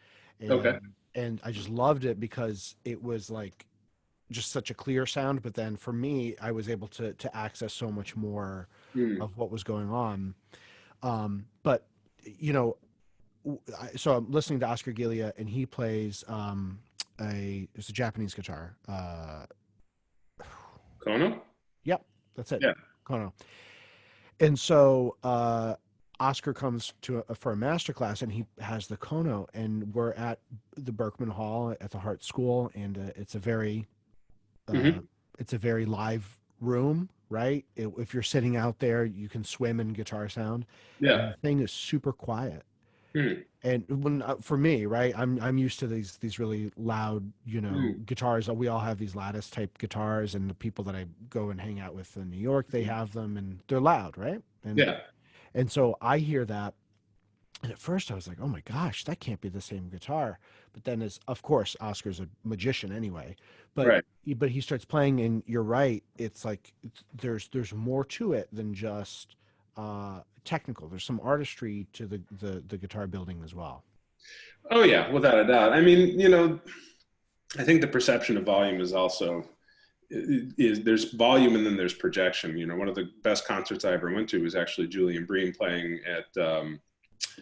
And I just loved it because it was like just such a clear sound. But then for me, I was able to access so much more of what was going on. But so I'm listening to Oscar Giglia, and he plays it's a Japanese guitar. Kono? Yep, that's it. Yeah. Kono. And so Oscar comes for a master class, and he has the Kono, and we're at the Berkman Hall at the Hart School, and it's a very live room, right? If you're sitting out there, you can swim in guitar sound. Yeah. And the thing is super quiet. Hmm. And when for me, right, I'm used to these really loud, Hmm. guitars. We all have these lattice type guitars, and the people that I go and hang out with in New York, they have them, and they're loud, right? Yeah. And so I hear that, and at first I was like, oh my gosh, that can't be the same guitar. But then, as of course, Oscar's a magician anyway, but Right. he starts playing, and you're right. It's like there's more to it than just technical. There's some artistry to the guitar building as well. Oh yeah, without a doubt. I mean, I think the perception of volume is also is there's volume and then there's projection. One of the best concerts I ever went to was actually Julian Bream playing at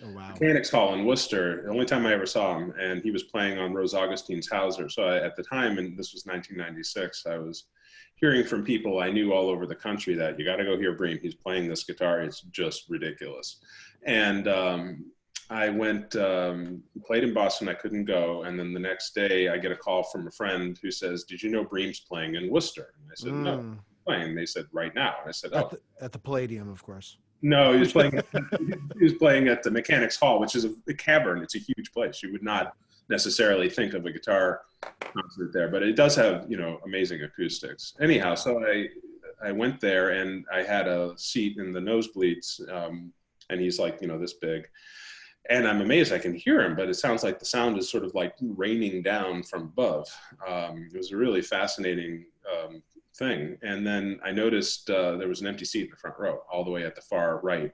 Oh wow. Mechanics Hall in Worcester. The only time I ever saw him, and he was playing on Rose Augustine's Hauser. So at the time, and this was 1996, I was hearing from people I knew all over the country that you got to go hear Bream. He's playing this guitar. It's just ridiculous. And I went, played in Boston. I couldn't go. And then the next day, I get a call from a friend who says, "Did you know Bream's playing in Worcester?" And I said, "No." Mm. Playing. They said, "Right now." And I said, At "Oh." the Palladium, of course. No, he was playing at the Mechanics Hall, which is a cavern. It's a huge place. You would not necessarily think of a guitar concert there, but it does have amazing acoustics. Anyhow, so I went there and I had a seat in the nosebleeds, and he's like this big, and I'm amazed I can hear him, but it sounds like the sound is sort of like raining down from above. It was a really fascinating thing. And then I noticed there was an empty seat in the front row, all the way at the far right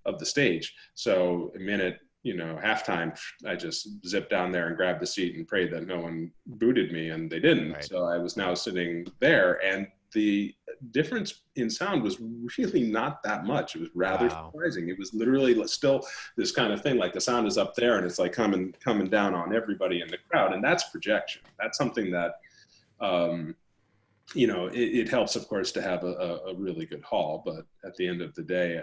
of the stage. So a minute, halftime, I just zipped down there and grabbed the seat and prayed that no one booted me, and they didn't. Right. So I was now sitting there, and the difference in sound was really not that much. It was rather Wow. surprising. It was literally still this kind of thing, like the sound is up there and it's like coming down on everybody in the crowd, and that's projection. That's something that it helps, of course, to have a really good hall, but at the end of the day,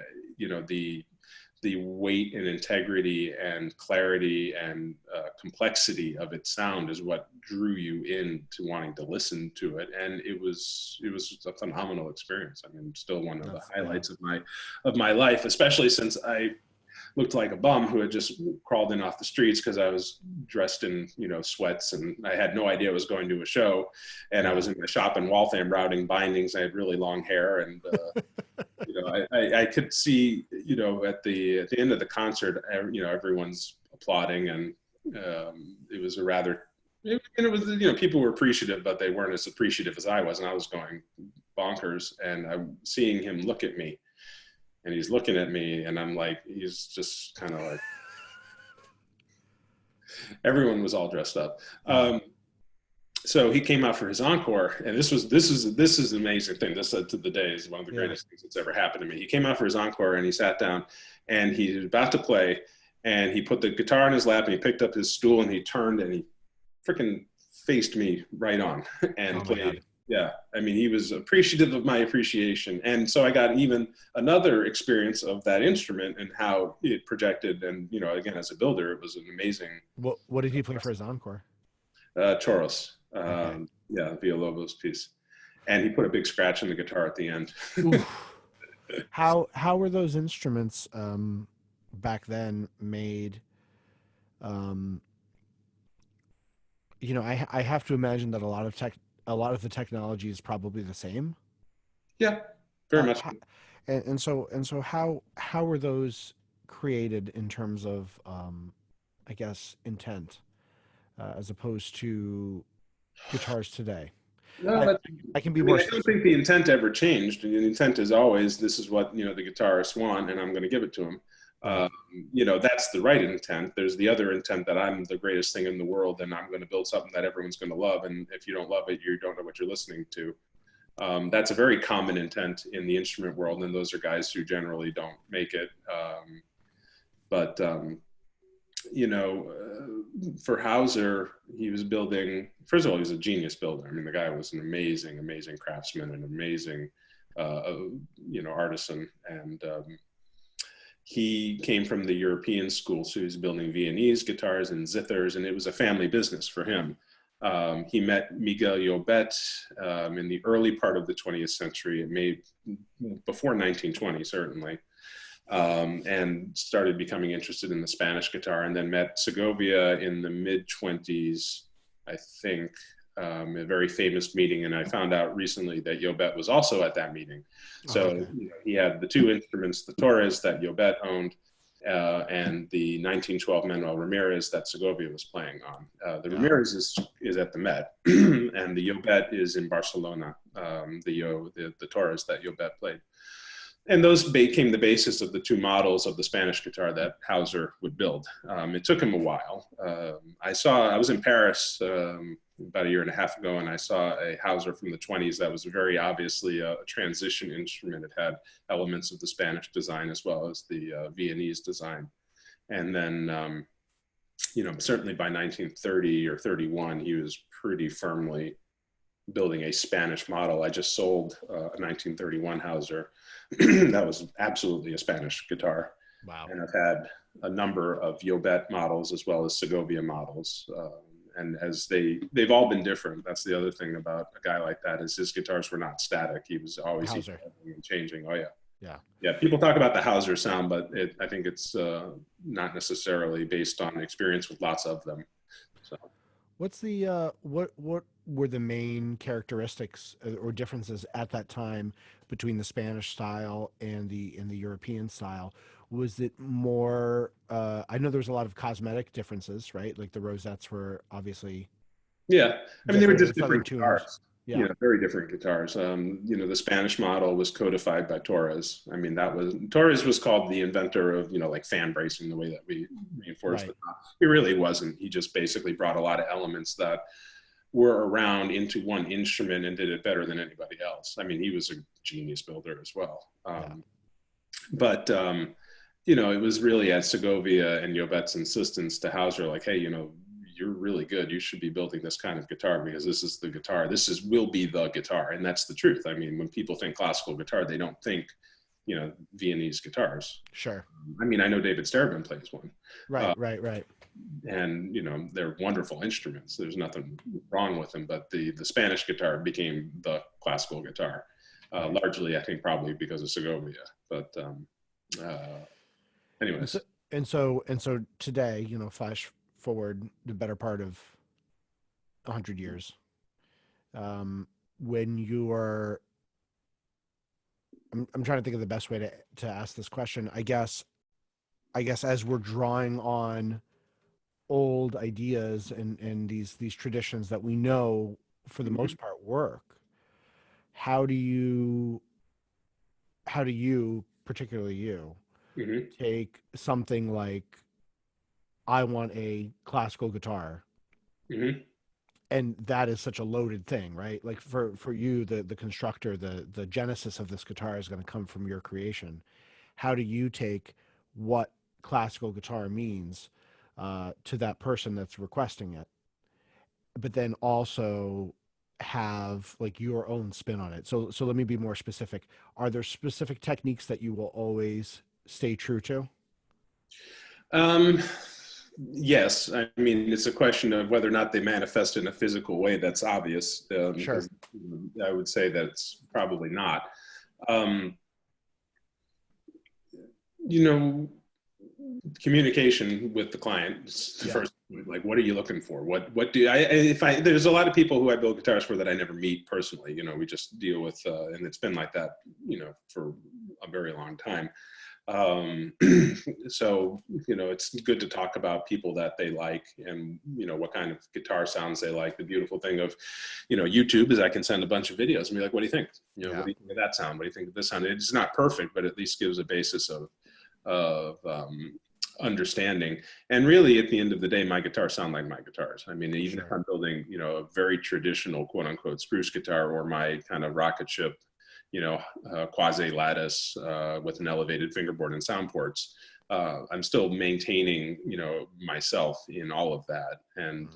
the weight and integrity and clarity and complexity of its sound is what drew you into wanting to listen to it, and it was a phenomenal experience. I mean, still one of the Yeah. highlights of my life, especially since I looked like a bum who had just crawled in off the streets because I was dressed in sweats, and I had no idea I was going to a show, and I was in my shop in Waltham routing bindings. I had really long hair, and I could see at the end of the concert, everyone's applauding, and it was a rather and it was people were appreciative, but they weren't as appreciative as I was, and I was going bonkers, and I'm seeing him look at me, and he's looking at me, and I'm like, he's just kind of like, everyone was all dressed up. Yeah. So he came out for his encore, and this is an amazing thing. This to the day is one of the Yeah. greatest things that's ever happened to me. He came out for his encore, and he sat down, and he was about to play, and he put the guitar in his lap, and he picked up his stool, and he turned, and he freaking faced me right on and Oh my played. God. Yeah, I mean, he was appreciative of my appreciation, and so I got even another experience of that instrument and how it projected. And again, as a builder, it was an amazing What did he play for his encore? Choros. Okay. Yeah, Villalobos piece, and he put a big scratch in the guitar at the end. Oof. How were those instruments back then made? Um, I have to imagine that a lot of the technology is probably the same. Yeah, very Uh, much. ho- and so how were those created in terms of I guess intent as opposed to guitars today? No, I that's, I can be I mean, more I don't specific. think the intent ever changed. And the intent is always, this is what the guitarists want, and I'm going to give it to them. Right. That's the right intent. There's the other intent that I'm the greatest thing in the world, and I'm going to build something that everyone's going to love. And if you don't love it, you don't know what you're listening to. That's a very common intent in the instrument world, and those are guys who generally don't make it. But for Hauser, he was building. First of all, he was a genius builder. I mean, the guy was an amazing, amazing craftsman, an amazing, artisan, and he came from the European school, so he was building Viennese guitars and zithers, and it was a family business for him. He met Miguel Llobet in the early part of the 20th century. It made before 1920, certainly. and started becoming interested in the Spanish guitar, and then met Segovia in the mid-20s, I think, a very famous meeting. And I found out recently that Yobet was also at that meeting. Oh, So okay. he had the two instruments, the Torres that Yobet owned, and the 1912 Manuel Ramirez that Segovia was playing on. The Yeah. Ramirez is at the Met, and the Yobet is in Barcelona, the Torres that Yobet played. And those became the basis of the two models of the Spanish guitar that Hauser would build. It took him a while. I was in Paris about a year and a half ago, and I saw a Hauser from the 20s that was very obviously a transition instrument. It had elements of the Spanish design as well as the Viennese design. And then, certainly by 1930 or 31, he was pretty firmly building a Spanish model. I just sold a 1931 Hauser that was absolutely a Spanish guitar. Wow. And I've had a number of Yobet models as well as Segovia models. And as they've all been different. That's the other thing about a guy like that, is his guitars were not static. He was always Hauser. and changing. Oh yeah. Yeah. Yeah, people talk about the Hauser sound, but I think it's not necessarily based on experience with lots of them. So. What's the what were the main characteristics or differences at that time between the Spanish style and the European style? Was it more? I know there was a lot of cosmetic differences, right? Like the rosettes were obviously Yeah, I mean, they were different just with other different tuners. guitars, Yeah. very different guitars. The Spanish model was codified by Torres. I mean, Torres was called the inventor of, like fan bracing, the way that we reinforce the Right. top. He really wasn't. He just basically brought a lot of elements that were around into one instrument and did it better than anybody else. I mean, he was a genius builder as well. Yeah. But it was really at Segovia and Yobet's insistence to Hauser, like, hey, you're really good. You should be building this kind of guitar, because this is the guitar. Will be the guitar. And that's the truth. I mean, when people think classical guitar, they don't think, Viennese guitars. Sure. I mean, I know David Starobin plays one. Right. Right. And, they're wonderful instruments. There's nothing wrong with them. But the Spanish guitar became the classical guitar, largely, I think, probably because of Segovia. But anyways. And so today, flash forward the better part of 100 years, when you are, I'm trying to think of the best way to ask this question. I guess as we're drawing on old ideas and these traditions that we know for the most part work, how do you particularly you take something like, I want a classical guitar, and that is such a loaded thing, right? Like for you, the constructor, the genesis of this guitar is going to come from your creation. How do you take what classical guitar means to that person that's requesting it, but then also have like your own spin on it? So let me be more specific. Are there specific techniques that you will always stay true to? Yes, I mean, it's a question of whether or not they manifest in a physical way that's obvious. Sure. I would say that it's probably not. Communication with the client is the first. Like, what are you looking for? What do I? There's a lot of people who I build guitars for that I never meet personally. We just deal with, and it's been like that, for a very long time. So it's good to talk about people that they like, and what kind of guitar sounds they like. The beautiful thing of YouTube is I can send a bunch of videos and be like, what do you think? What do you think of that sound? What do you think of this sound? It's not perfect, but at least gives a basis of understanding. And really, at the end of the day, my guitars sound like my guitars. I mean, even if I'm building a very traditional quote unquote spruce guitar, or my kind of rocket ship quasi lattice with an elevated fingerboard and sound ports, I'm still maintaining, myself in all of that. And,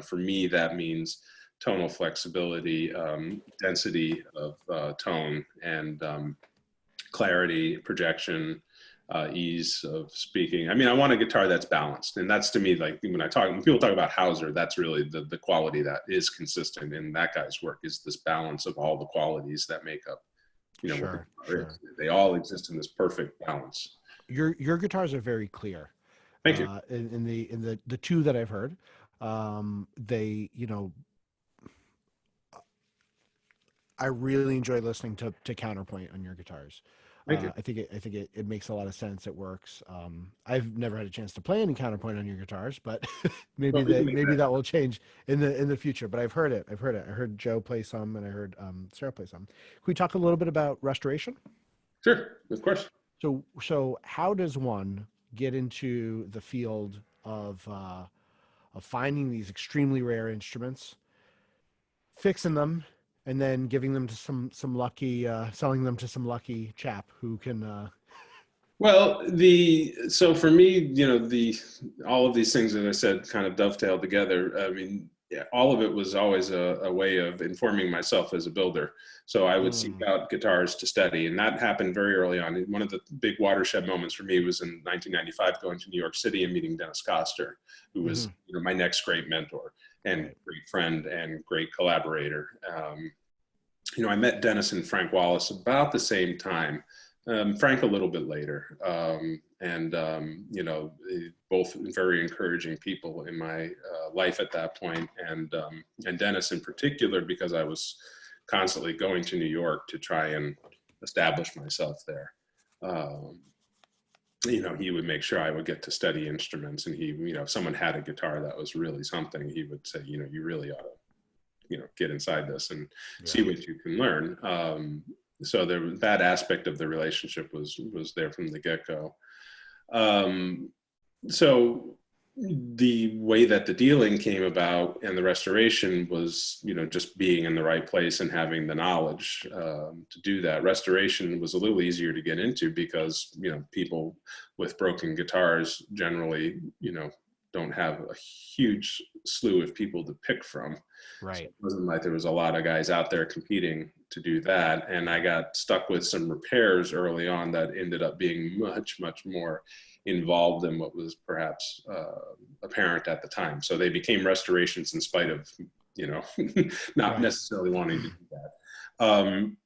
for me, that means tonal flexibility, density of tone, and clarity, projection, ease of speaking. I mean, I want a guitar that's balanced. And that's, to me, like when people talk about Hauser, that's really the quality that is consistent in that guy's work, is this balance of all the qualities that make up, what the guitar is. They all exist in this perfect balance. Your guitars are very clear. Thank you. In the two that I've heard, they, I really enjoy listening to counterpoint on your guitars. Thank you. I think it makes a lot of sense. It works. I've never had a chance to play any counterpoint on your guitars, but Well, we can make maybe that. that will change in the future. But I've heard it. I heard Joe play some, and I heard Sarah play some. Can we talk a little bit about restoration? Sure, of course. So how does one get into the field of finding these extremely rare instruments, fixing them, and then giving them to some lucky, selling them to some lucky chap who can. Well, so for me, all of these things that I said kind of dovetailed together. I mean, yeah, all of it was always a way of informing myself as a builder. So I would seek Mm, out guitars to study, and that happened very early on. One of the big watershed moments for me was in 1995, going to New York City and meeting Dennis Coster, who was mhm, my next great mentor and right. great friend and great collaborator. I met Dennis and Frank Wallace about the same time. Frank a little bit later, and both very encouraging people in my life at that point, and Dennis in particular, because I was constantly going to New York to try and establish myself there. Um, he would make sure I would get to study instruments, and if someone had a guitar that was really something, he would say, you really ought to, get inside this and see Yeah. what you can learn. So that aspect of the relationship was there from the get-go. Um, so the way that the dealing came about and the restoration was, just being in the right place and having the knowledge to do that. Restoration was a little easier to get into because, people with broken guitars generally, don't have a huge slew of people to pick from. So Right. it wasn't like there was a lot of guys out there competing to do that. And I got stuck with some repairs early on that ended up being much, much more involved than what was perhaps apparent at the time. So they became restorations in spite of, not Right. necessarily wanting to do that.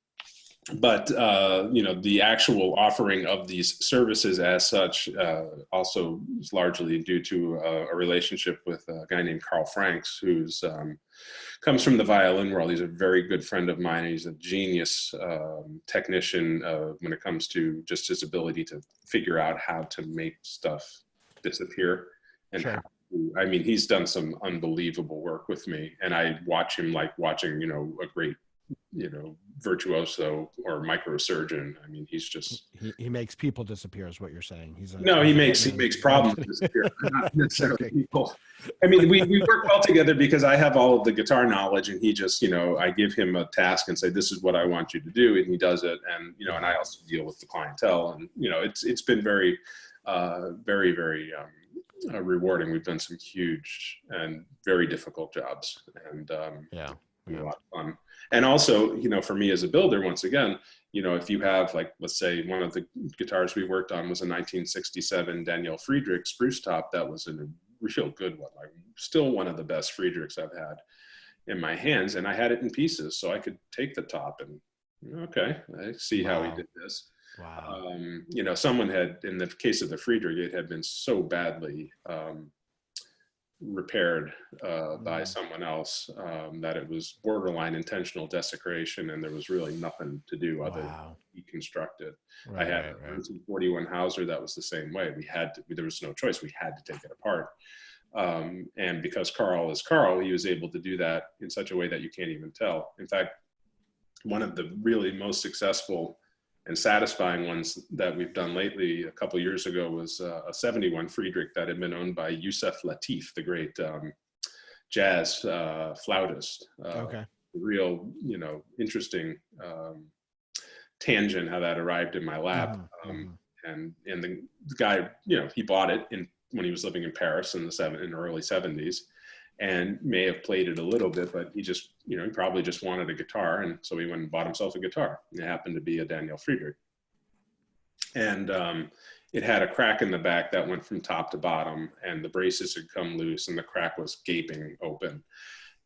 But the actual offering of these services as such also is largely due to a relationship with a guy named Carl Franks, who's comes from the violin world. He's a very good friend of mine. He's a genius technician when it comes to just his ability to figure out how to make stuff disappear and how Sure. I mean, he's done some unbelievable work with me, and I watch him like watching, a great, virtuoso or microsurgeon. I mean, he's just He makes people disappear is what you're saying. He's a no, he he's a makes hitman. No, I'm problems kidding. disappear, not I'm necessarily joking. people. I mean, we work well together because I have all of the guitar knowledge, and he just, I give him a task and say, "This is what I want you to do," and he does it. And and Yeah. I also deal with the clientele, and it's been very, very, very rewarding. We've done some huge and very difficult jobs, and Yeah. been a Yeah. lot of fun. And also, for me as a builder, once again, if you have, like, let's say one of the guitars we worked on was a 1967 Daniel Friedrich spruce top that was a real good one, like still one of the best Friedrichs I've had in my hands. And I had it in pieces, so I could take the top and, okay, I see how he Wow. did this. Wow. Someone had, in the case of the Friedrich, it had been so badly repaired by Mm, someone else that it was borderline intentional desecration, and there was really nothing to do other than wow. deconstruct it. I Right. had Right. a Right. 1941 Hauser that was the same way. There was no choice. We had to take it apart. And because Carl is Carl, he was able to do that in such a way that you can't even tell. In fact, one of the really most successful and satisfying ones that we've done lately a couple of years ago was a 71 Friedrich that had been owned by Yusef Lateef, the great jazz flautist. Okay. Real, interesting tangent how that arrived in my lap. Hmm. Hmm. And the guy, he bought it when he was living in Paris in the early 70s, and may have played it a little bit, but he just, he probably just wanted a guitar. And so he went and bought himself a guitar. It happened to be a Daniel Friedrich. And it had a crack in the back that went from top to bottom, and the braces had come loose, and the crack was gaping open.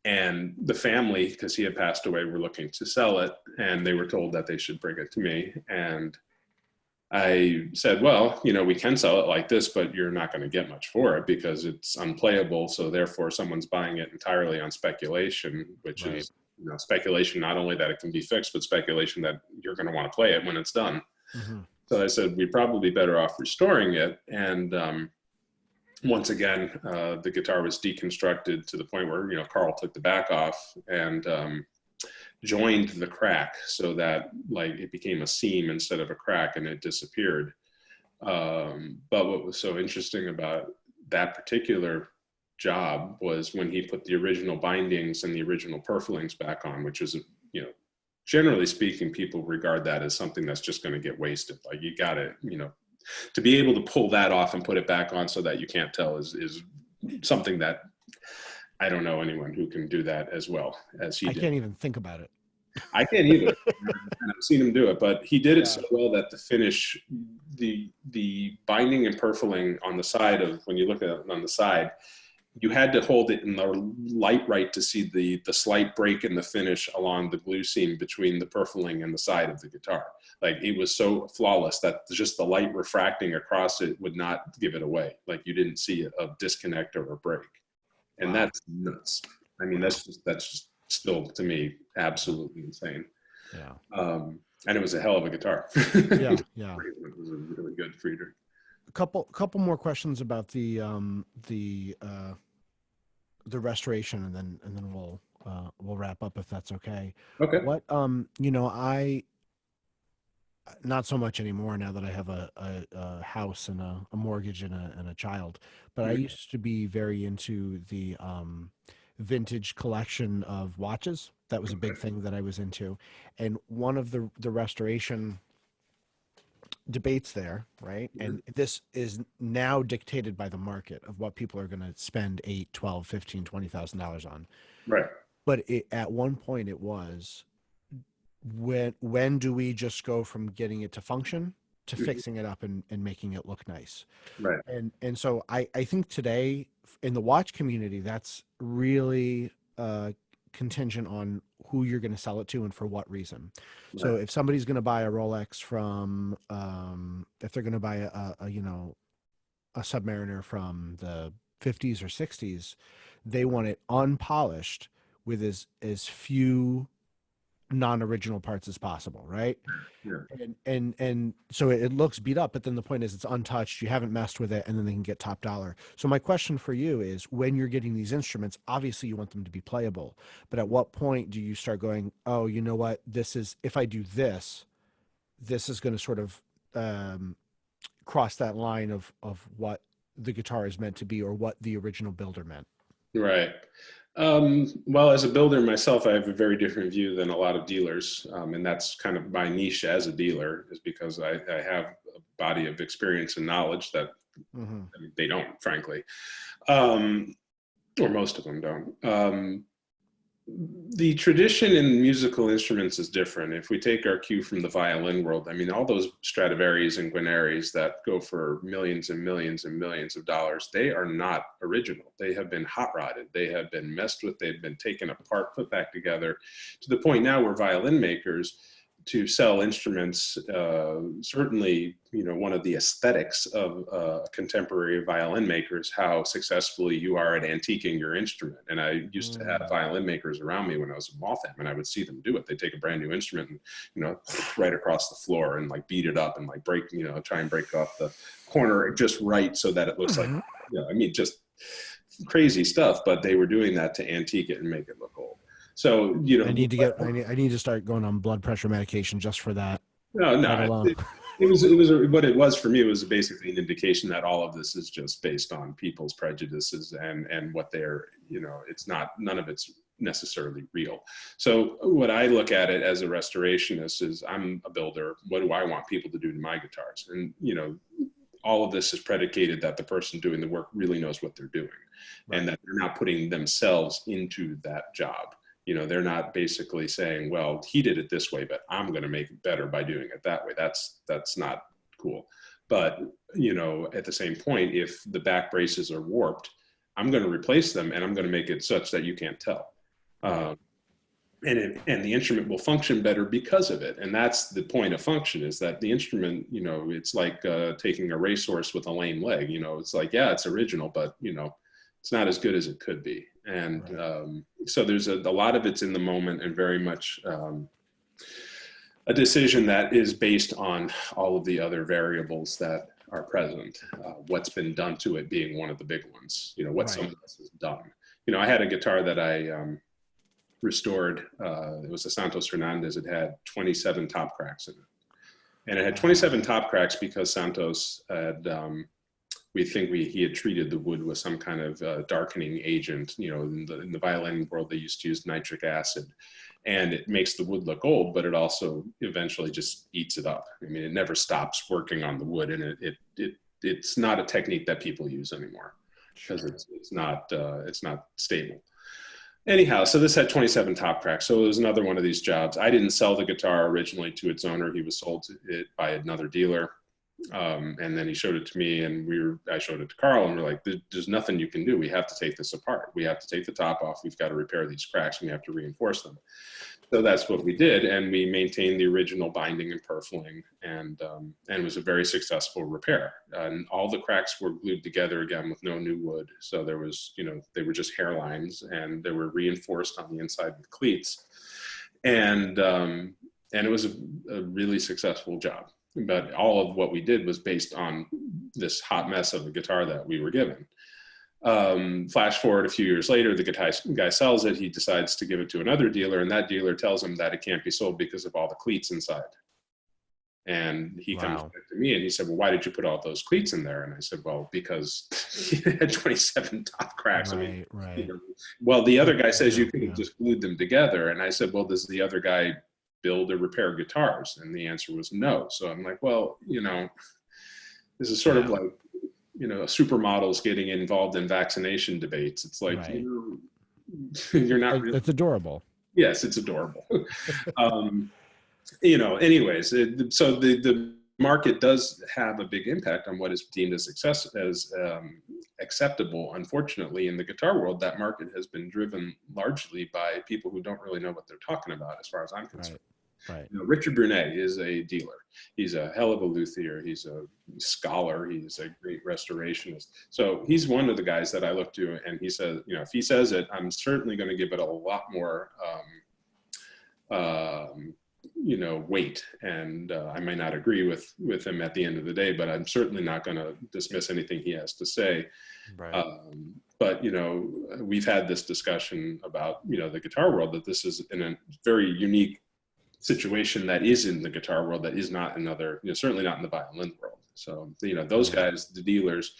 And the family, because he had passed away, were looking to sell it, and they were told that they should bring it to me. And I said, well, we can sell it like this, but you're not going to get much for it because it's unplayable. So therefore someone's buying it entirely on speculation, which Right. is, speculation, not only that it can be fixed, but speculation that you're going to want to play it when it's done. Mm-hmm. So I said, we'd probably be better off restoring it. And once again, the guitar was deconstructed to the point where, Carl took the back off and joined the crack so that like it became a seam instead of a crack, and it disappeared. But what was so interesting about that particular job was when he put the original bindings and the original purflings back on, which was, generally speaking, people regard that as something that's just going to get wasted. Like you got to, to be able to pull that off and put it back on so that you can't tell is something that I don't know anyone who can do that as well as he did. I can't even think about it. I can't either. And I've seen him do it, but he did it so well that the finish, the binding and purfling on the side of, when you look at it on the side, you had to hold it in the light right to see the slight break in the finish along the glue seam between the purfling and the side of the guitar. Like it was so flawless that just the light refracting across it would not give it away. Like you didn't see a disconnect or a break. And Wow. that's nuts. I mean, that's just still to me absolutely insane. Yeah. And it was a hell of a guitar. Yeah. It was a really good Friedrich. A couple more questions about the restoration, and then we'll wrap up if that's okay. Okay. What I, not so much anymore now that I have a house and a mortgage and a child, but I used to be very into the vintage collection of watches. That was a big thing that I was into, and one of the restoration debates there, right? And this is now dictated by the market of what people are going to spend $8, $12, $15, $20,000 on. Right. But at one point it was, when do we just go from getting it to function to fixing it up and making it look nice? Right. And so I think today in the watch community, that's really contingent on who you're going to sell it to and for what reason. Right. So if somebody's going to buy a Rolex from, if they're going to buy a Submariner from the 50s or 60s, they want it unpolished with as few non-original parts as possible, right? Yeah. And so it looks beat up, but then the point is it's untouched, you haven't messed with it, and then they can get top dollar. So my question for you is, when you're getting these instruments, obviously you want them to be playable, but at what point do you start going, oh, you know what, this is, if I do this is going to sort of cross that line of what the guitar is meant to be or what the original builder meant? Right. Well, as a builder myself, I have a very different view than a lot of dealers. And that's kind of my niche as a dealer, is because I have a body of experience and knowledge that they don't, frankly. Or most of them don't. The tradition in musical instruments is different. If we take our cue from the violin world, I mean, all those Stradivarius and Guarneris that go for millions and millions and millions of dollars, they are not original. They have been hot rodded. They have been messed with. They've been taken apart, put back together, to the point now where violin makers, to sell instruments, certainly, one of the aesthetics of contemporary violin makers, how successfully you are at antiquing your instrument. And I used to have violin makers around me when I was in Waltham, and I would see them do it. They take a brand new instrument and, right across the floor and like beat it up and like break, try and break off the corner just right so that it looks like, just crazy stuff. But they were doing that to antique it and make it look old. So, I need to start going on blood pressure medication just for that. No. It was what it was for me. It was basically an indication that all of this is just based on people's prejudices and what they're, it's not, none of it's necessarily real. So what I look at it as a restorationist is, I'm a builder. What do I want people to do to my guitars? And, all of this is predicated that the person doing the work really knows what they're doing, right, and that they're not putting themselves into that job. They're not basically saying, well, he did it this way, but I'm going to make it better by doing it that way. That's not cool. But, at the same point, if the back braces are warped, I'm going to replace them and I'm going to make it such that you can't tell. and the instrument will function better because of it. And that's the point of function, is that the instrument, it's like taking a racehorse with a lame leg. It's like, yeah, it's original, but it's not as good as it could be. And Right. so there's a lot of it's in the moment, and very much a decision that is based on all of the other variables that are present. What's been done to it being one of the big ones. What Right. someone else has done. I had a guitar that I restored. It was a Santos Hernandez. It had 27 top cracks in it. And it had 27 top cracks because Santos had, he had treated the wood with some kind of darkening agent. In the violin world, they used to use nitric acid. And it makes the wood look old, but it also eventually just eats it up. I mean, it never stops working on the wood, and it's not a technique that people use anymore because it's not stable. Anyhow, so this had 27 top cracks. So it was another one of these jobs. I didn't sell the guitar originally to its owner. He was sold to it by another dealer. And then he showed it to me, and I showed it to Carl, and we're like, there's nothing you can do. We have to take this apart. We have to take the top off. We've got to repair these cracks, and we have to reinforce them. So that's what we did. And we maintained the original binding and purfling, and it was a very successful repair. And all the cracks were glued together again with no new wood. So there was, they were just hairlines, and they were reinforced on the inside with cleats. And it was a really successful job. But all of what we did was based on this hot mess of a guitar that we were given. Flash forward a few years later, the guy sells it. He decides to give it to another dealer, and that dealer tells him that it can't be sold because of all the cleats inside. And he comes back to me and he said, well, why did you put all those cleats in there? And I said, well, because he had 27 top cracks. Right, right. Well, the other guy says you could have just glued them together. And I said, well, does the other guy build or repair guitars? And the answer was no. So I'm like, well, this is sort of like, supermodels getting involved in vaccination debates. It's like, you're not really. It's adorable. Yes, it's adorable. Anyways, so the market does have a big impact on what is deemed as acceptable. Unfortunately, in the guitar world, that market has been driven largely by people who don't really know what they're talking about, as far as I'm concerned. Right. Richard Brunet is a dealer. He's a hell of a luthier. He's a scholar. He's a great restorationist. So he's one of the guys that I look to, and he says, if he says it, I'm certainly going to give it a lot more weight. And I may not agree with him at the end of the day, but I'm certainly not going to dismiss anything he has to say. Right. But we've had this discussion about the guitar world, that this is in a very unique situation that is in the guitar world that is not in other, certainly not in the violin world. So those guys, the dealers,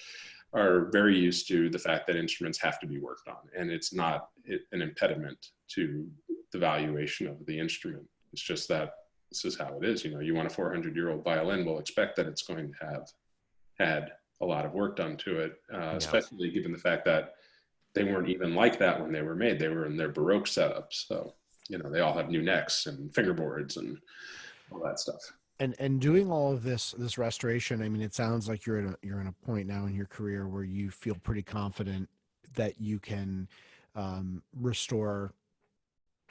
are very used to the fact that instruments have to be worked on, and it's not an impediment to the valuation of the instrument. It's just that this is how it is. You want a 400-year-old violin, we'll expect that it's going to have had a lot of work done to it, especially given the fact that they weren't even like that when they were made. They were in their Baroque setups. So, they all have new necks and fingerboards and all that stuff. And doing all of this restoration, I mean, it sounds like you're in a point now in your career where you feel pretty confident that you can restore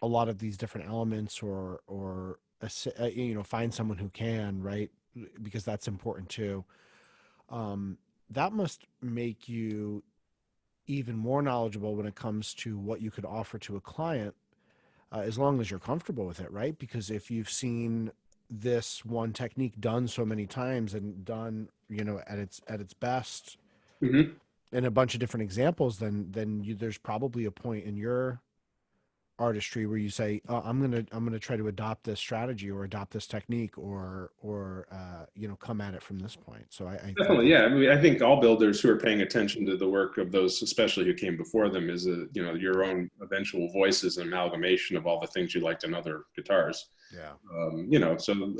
a lot of these different elements, or find someone who can, right? Because that's important too. That must make you even more knowledgeable when it comes to what you could offer to a client, as long as you're comfortable with it, right? Because if you've seen this one technique done so many times and done, at its best, Mm-hmm. in a bunch of different examples, then there's probably a point in your artistry where you say, I'm gonna try to adopt this strategy or adopt this technique, or come at it from this point. So I Definitely, yeah. I mean, I think all builders who are paying attention to the work of those, especially who came before them, is your own eventual voice is an amalgamation of all the things you liked in other guitars. Yeah. So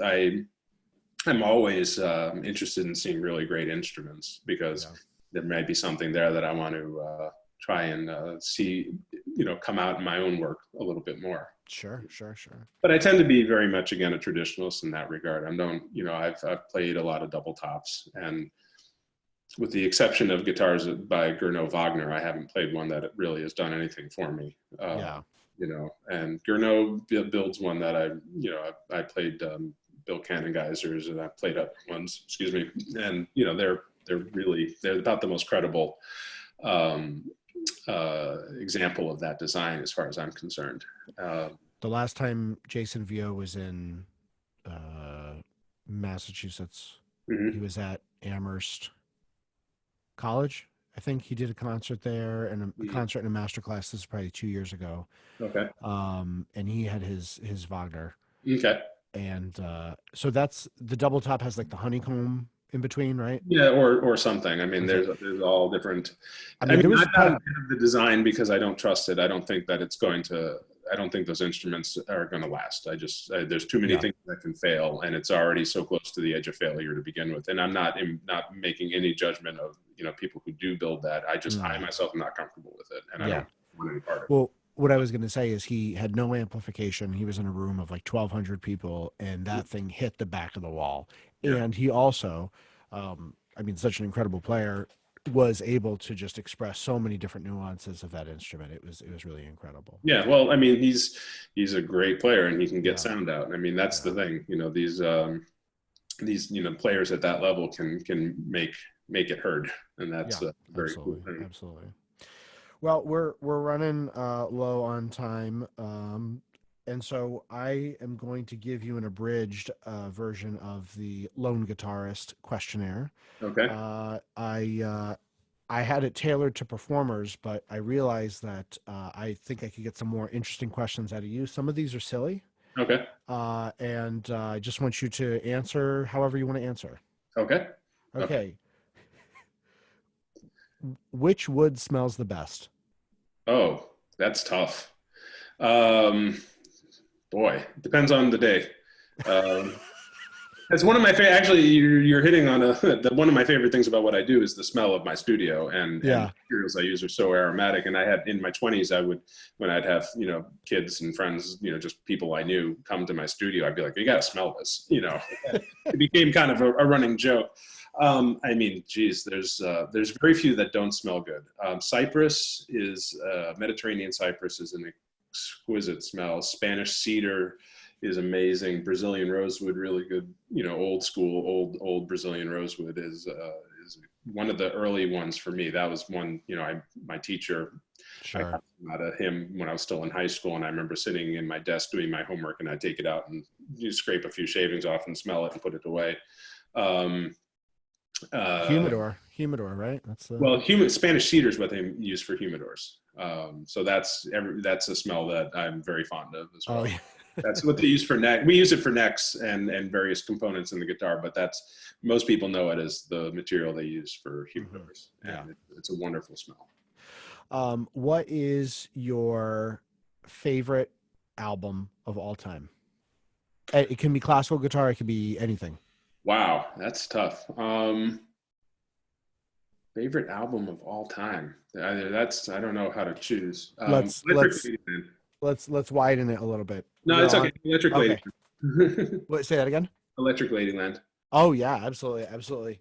I'm always interested in seeing really great instruments, because there may be something there that I want to try and see, come out in my own work a little bit more. Sure. But I tend to be very much, again, a traditionalist in that regard. I've played a lot of double tops, and with the exception of guitars by Gernot Wagner, I haven't played one that really has done anything for me. you know, and Gurno builds one that I played Bill Cannon geysers, and I played up ones, excuse me, and you know they're about the most credible example of that design as far as I'm concerned. The last time Jason Vio was in Massachusetts, he was at Amherst College. I think he did a concert there and a concert and a master class. This is probably 2 years ago. Okay. And he had his Wagner. Okay. And so that's the double top has like the honeycomb in between, right? Yeah, or something. I mean, there's all different. I mean, there was I'm not a fan of the design because I don't trust it. I don't think that it's going to. I don't think those instruments are going to last. There's too many things that can fail, and it's already so close to the edge of failure to begin with. And I'm not making any judgment of people who do build that. I myself am not comfortable with it, and I don't want any part of it. Well, what I was going to say is he had no amplification. He was in a room of like 1,200 people, and that thing hit the back of the wall. Yeah. And he also, such an incredible player, was able to just express so many different nuances of that instrument. It was really incredible. Yeah, well, I mean, he's a great player, and he can get sound out. I mean, that's the thing. These players at that level can make it heard, and that's a very cool thing. Absolutely. Well, we're running low on time, and so I am going to give you an abridged version of the Lone Guitarist questionnaire. Okay. I had it tailored to performers, but I realized that I think I could get some more interesting questions out of you. Some of these are silly. Okay. And I just want you to answer however you want to answer. Okay. Okay. Which wood smells the best? Oh, that's tough. Boy, depends on the day. It's one of my favorite. Actually, you're hitting on one of my favorite things about what I do is the smell of my studio, and the materials I use are so aromatic. And I had in my 20s, when I'd have kids and friends, just people I knew come to my studio, I'd be like, "You got to smell this." It became kind of a running joke. I mean, geez, there's very few that don't smell good. Cypress is Mediterranean cypress is an exquisite smell. Spanish cedar is amazing. Brazilian rosewood, really good. Old school, old Brazilian rosewood is one of the early ones for me. That was one. My teacher. Sure. I got out of him when I was still in high school, and I remember sitting in my desk doing my homework, and I'd take it out and scrape a few shavings off and smell it and put it away. Humidor, right? Spanish cedar is what they use for humidors. So that's a smell that I'm very fond of as well. Oh, yeah. That's what they use for neck. We use it for necks and various components in the guitar, but most people know it as the material they use for humidors. And it's a wonderful smell. What is your favorite album of all time? It can be classical guitar. It can be anything. Wow, that's tough. Favorite album of all time. I don't know how to choose. Let's widen it a little bit. No, it's okay. Electric Ladyland. What? Say that again. Electric Ladyland. Oh yeah, absolutely.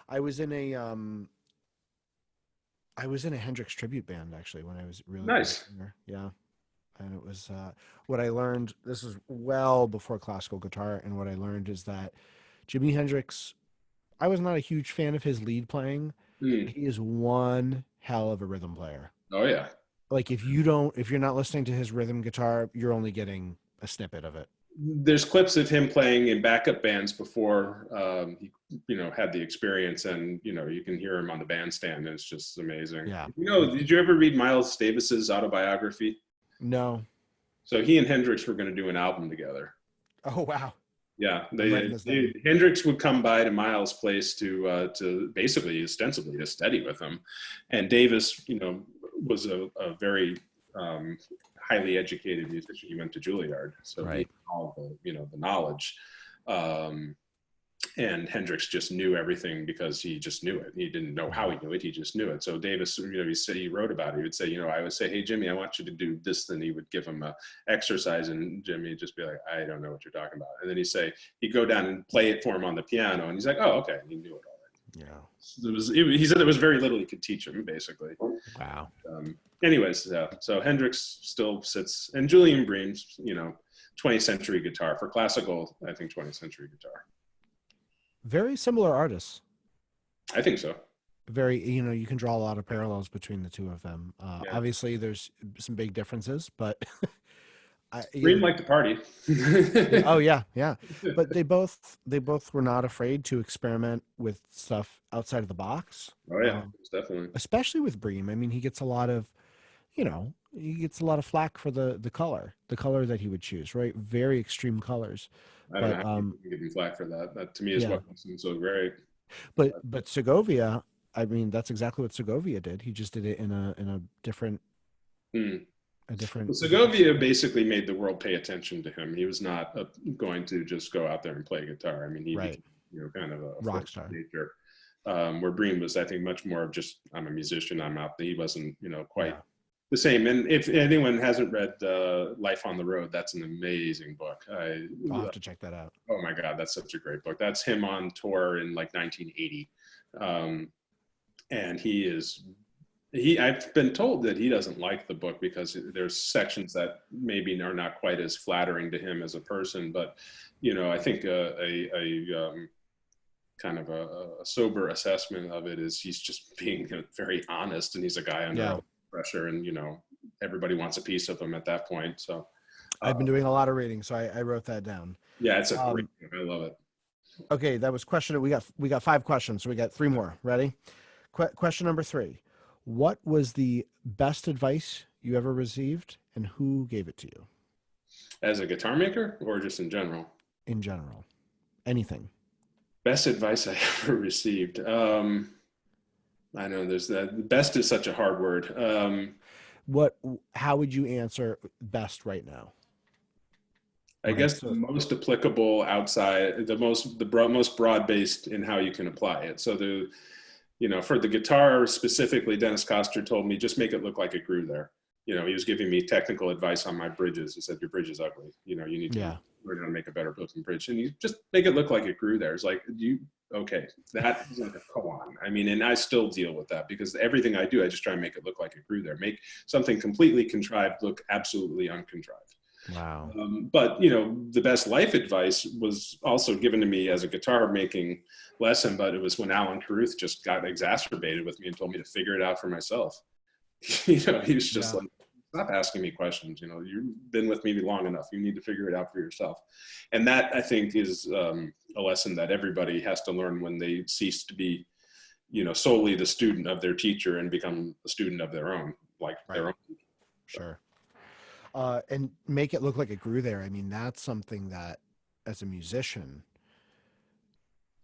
I was in a Hendrix tribute band actually when I was really nice. Yeah. And it was what I learned. This was well before classical guitar, and what I learned is that Jimi Hendrix, I was not a huge fan of his lead playing. He is one hell of a rhythm player. Oh yeah. Like if you're not listening to his rhythm guitar, you're only getting a snippet of it. There's clips of him playing in backup bands before he had the experience, and you can hear him on the bandstand, and it's just amazing. Yeah. Did you ever read Miles Davis's autobiography? No. So he and Hendrix were going to do an album together. Oh wow. Yeah, Hendrix would come by to Miles' place to basically ostensibly to study with him, and Davis, was a very highly educated musician. He went to Juilliard, so he had all the the knowledge. And Hendrix just knew everything because he just knew it. He didn't know how he knew it. He just knew it. So Davis, he wrote about it. He would say, I would say, "Hey, Jimmy, I want you to do this." Then he would give him a exercise, and Jimmy would just be like, "I don't know what you're talking about." And then he'd go down and play it for him on the piano. And he's like, "Oh, okay." And he knew it Yeah. He said there was very little he could teach him, basically. Wow. Anyways, so Hendrix still sits, and Julian Bream's, 20th century guitar. For classical, I think 20th century guitar. Very similar artists. I think so. Very, you can draw a lot of parallels between the two of them. Yeah. Obviously, there's some big differences, but Bream liked to party. oh yeah, yeah. But they both were not afraid to experiment with stuff outside of the box. Oh yeah, definitely. Especially with Bream. I mean, he gets a lot of, flack for the color that he would choose, right? Very extreme colors. I don't know how you can give him flack for that. That to me is what makes him so great. But Segovia, I mean, that's exactly what Segovia did. He just did it in a different. Well, Segovia basically made the world pay attention to him. He was not going to just go out there and play guitar. I mean, he became, kind of a rock star. Nature. Where Bream was, I think, much more of just, I'm a musician, I'm out there. He wasn't, quite the same. And if anyone hasn't read Life on the Road, that's an amazing book. I'll have to check that out. Oh my God, that's such a great book. That's him on tour in like 1980. And I've been told that he doesn't like the book because there's sections that maybe are not quite as flattering to him as a person. But, I think kind of a sober assessment of it is he's just being very honest, and he's a guy under pressure, and, everybody wants a piece of him at that point. So I've been doing a lot of reading, so I wrote that down. Yeah, it's a great book. I love it. Okay, that was question. We got 5 questions, so we got 3 more. Ready? Question number 3. What was the best advice you ever received, and who gave it to you? As a guitar maker, or just in general? In general. Anything. Best advice I ever received. I know there's that. Best is such a hard word. How would you answer best right now? I guess the most applicable outside, the most broad-based in how you can apply it. So for the guitar specifically, Dennis Koster told me, just make it look like it grew there. He was giving me technical advice on my bridges. He said, your bridge is ugly. You need to learn how to make a better looking bridge. And you just make it look like it grew there. It's like, that is like, come on. I mean, and I still deal with that because everything I do, I just try and make it look like it grew there. Make something completely contrived look absolutely uncontrived. Wow. But the best life advice was also given to me as a guitar making lesson, but it was when Alan Carruth just got exacerbated with me and told me to figure it out for myself. He was just like, stop asking me questions. You've been with me long enough. You need to figure it out for yourself. And that, I think, is a lesson that everybody has to learn when they cease to be, solely the student of their teacher and become a student of their own, their own. Sure. And make it look like it grew there. I mean, that's something that as a musician,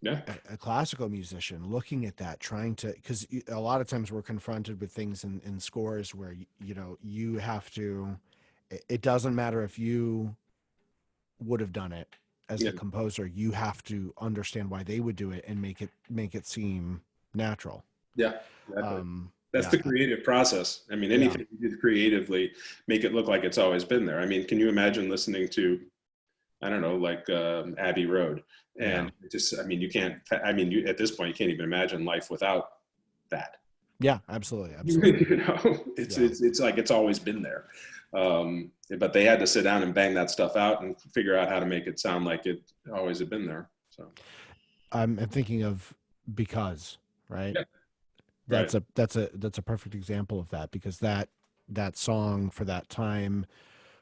a classical musician, looking at that, trying to, because a lot of times we're confronted with things in scores where, you have to, it doesn't matter if you would have done it as the composer, you have to understand why they would do it and make it seem natural. Yeah. Exactly. That's the creative process. I mean, anything you do creatively, make it look like it's always been there. I mean, can you imagine listening to, I don't know, like Abbey Road? And you can't, at this point, you can't even imagine life without that. Yeah, absolutely. It's like it's always been there. But they had to sit down and bang that stuff out and figure out how to make it sound like it always had been there. So I'm thinking of Because, right? Yeah. That's a perfect example of that, because that song for that time,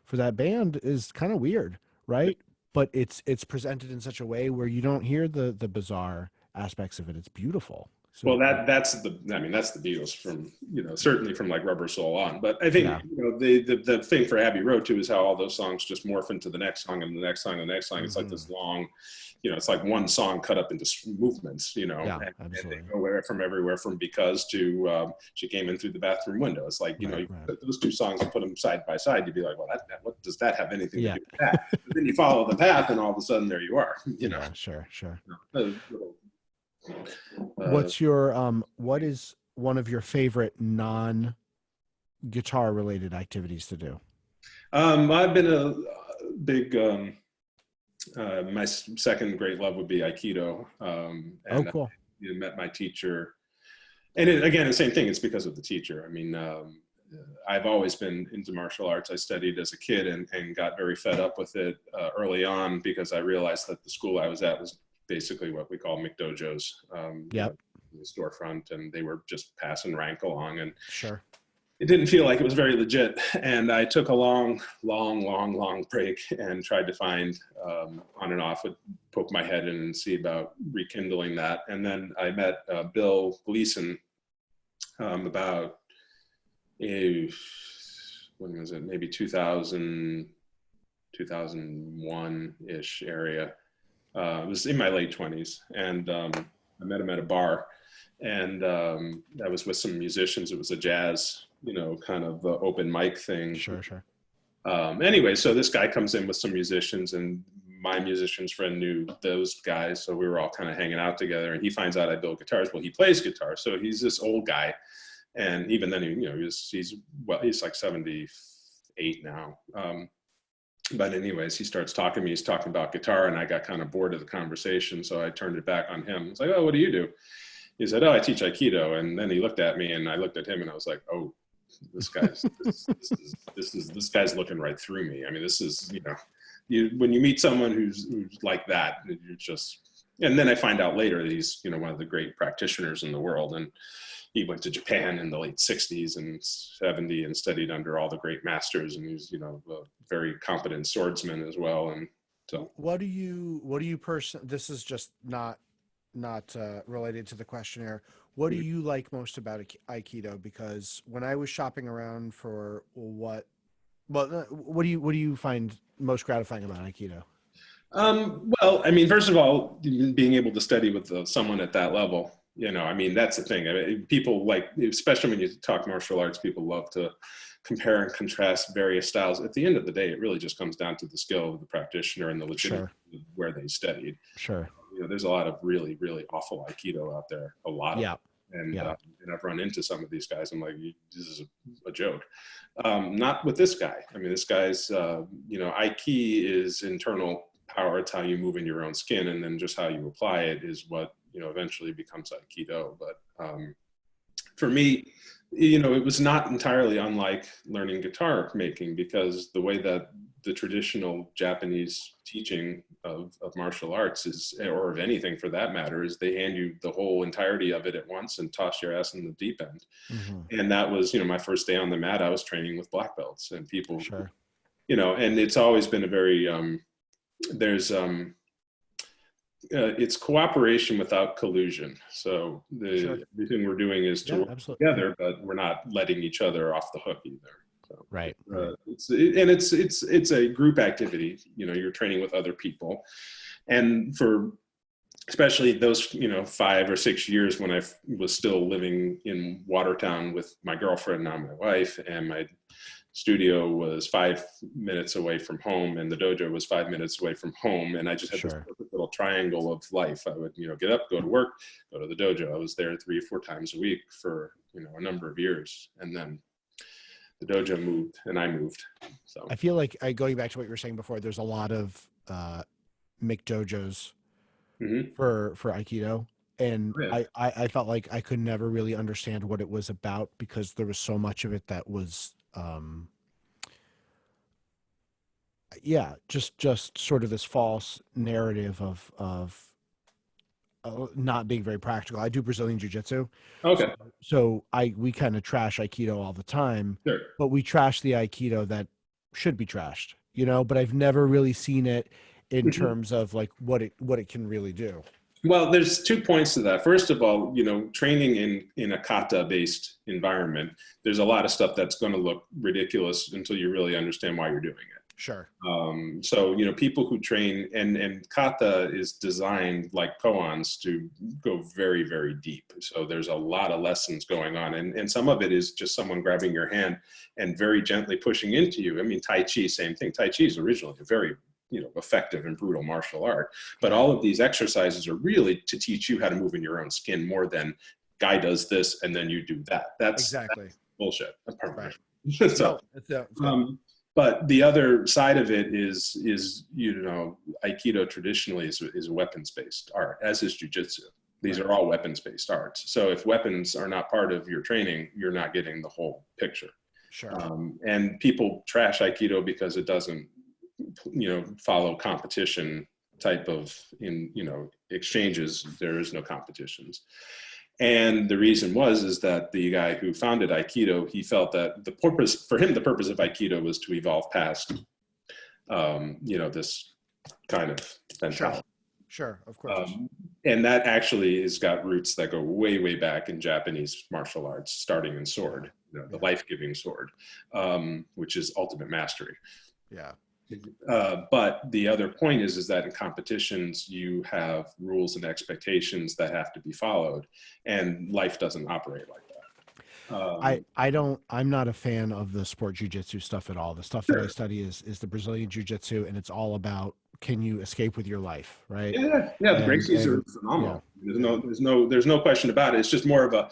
for that band, is kind of weird, right? But it's presented in such a way where you don't hear the bizarre aspects of it. It's beautiful. So, well, that's the Beatles from, certainly from like Rubber Soul on. But I think, the thing for Abbey Road too is how all those songs just morph into the next song and the next song and the next song. It's like this long, it's like one song cut up into movements, and they go from everywhere from Because to She Came In Through the Bathroom Window. It's like, you put those 2 songs and put them side by side, you'd be like, well, what does that have anything to do with that? But then you follow the path and all of a sudden there you are, Sure. What is one of your favorite non-guitar related activities to do? I've been a big, my second great love would be Aikido. Cool. met my teacher. And again, the same thing, it's because of the teacher. I mean, I've always been into martial arts. I studied as a kid and got very fed up with it early on because I realized that the school I was at was basically what we call McDojos, Yep. the storefront, and they were just passing rank along. And Sure. it didn't feel like it was very legit. And I took a long break and tried to find on and off, would poke my head in and see about rekindling that. And then I met Bill Gleason about, when was it? Maybe 2000, 2001-ish area. It was in my late 20s. And I met him at a bar. And I was with some musicians. It was a jazz, kind of open mic thing. Sure. Anyway, so this guy comes in with some musicians, and my musician's friend knew those guys. So we were all kind of hanging out together, and he finds out I build guitars. Well, he plays guitar. So he's this old guy. And even then, he's like 78 now. But anyways, he starts talking to me. He's talking about guitar, and I got kind of bored of the conversation. So I turned it back on him. It's like, oh, what do you do? He said, oh, I teach Aikido. And then he looked at me, and I looked at him, and I was like, oh, this guy's looking right through me. I mean, this is, when you meet someone who's like that, you're just, and then I find out later that he's, one of the great practitioners in the world. And he went to Japan in the late 60s and 70 and studied under all the great masters. And he's, a very competent swordsman as well. And so what do you this is just not related to the questionnaire. What do you like most about Aikido? Because when I was shopping around for what do you find most gratifying about Aikido? Well, I mean, first of all, being able to study with someone at that level, I mean, that's the thing. I mean, people like, especially when you talk martial arts, people love to compare and contrast various styles. At the end of the day, it really just comes down to the skill of the practitioner and the legitimacy of where they studied. Sure. There's a lot of really, really awful Aikido out there, a lot of them. And I've run into some of these guys. I'm like, this is a joke. Not with this guy. I mean, this guy's, Aiki is internal power. It's how you move in your own skin, and then just how you apply it is what, eventually becomes Aikido. But for me, it was not entirely unlike learning guitar making, because the way that the traditional Japanese teaching of martial arts is, or of anything for that matter, is they hand you the whole entirety of it at once and toss your ass in the deep end. Mm-hmm. And that was, my first day on the mat. I was training with black belts, and people, and it's always been a very, it's cooperation without collusion. So everything we're doing is to work together, but we're not letting each other off the hook either. So, right. It's a group activity. You're training with other people, and for especially those 5 or 6 years when I was still living in Watertown with my girlfriend, now my wife, and my studio was 5 minutes away from home, and the dojo was 5 minutes away from home, and I just had this perfect little triangle of life. I would get up, go to work, go to the dojo. I was there 3 or 4 times a week for a number of years, and then the dojo moved and I moved. So I feel like, going back to what you were saying before, there's a lot of McDojos for Aikido, and I felt like I could never really understand what it was about, because there was so much of it that was just sort of this false narrative of not being very practical. I do Brazilian Jiu-Jitsu. Okay. So we kind of trash Aikido all the time, but we trash the Aikido that should be trashed, but I've never really seen it in terms of like what it can really do. Well, there's 2 points to that. First of all, training in a kata-based environment, there's a lot of stuff that's going to look ridiculous until you really understand why you're doing it. Sure. So, people who train, and kata is designed like koans to go very, very deep. So there's a lot of lessons going on. And some of it is just someone grabbing your hand and very gently pushing into you. I mean, Tai Chi, same thing. Tai Chi is originally a very effective and brutal martial art. But all of these exercises are really to teach you how to move in your own skin, more than guy does this and then you do that. That's bullshit. Right. So, but the other side of it is Aikido traditionally is a weapons-based art, as is Jiu-Jitsu. These Right. are all weapons-based arts. So if weapons are not part of your training, you're not getting the whole picture. Sure. And people trash Aikido because it doesn't, follow competition type of exchanges. There is no competitions. And the reason is that the guy who founded Aikido, he felt that the purpose of Aikido was to evolve past, this kind of mentality. Sure, of course. And that actually has got roots that go way, way back in Japanese martial arts, starting in sword, the life-giving sword, which is ultimate mastery. Yeah. But the other point is that in competitions, you have rules and expectations that have to be followed, and life doesn't operate like that. I'm not a fan of the sport jiu-jitsu stuff at all. The stuff that I study is the Brazilian jiu-jitsu, and it's all about, can you escape with your life, right? Yeah. The Gracies are phenomenal. There's no question about it. It's just more of a,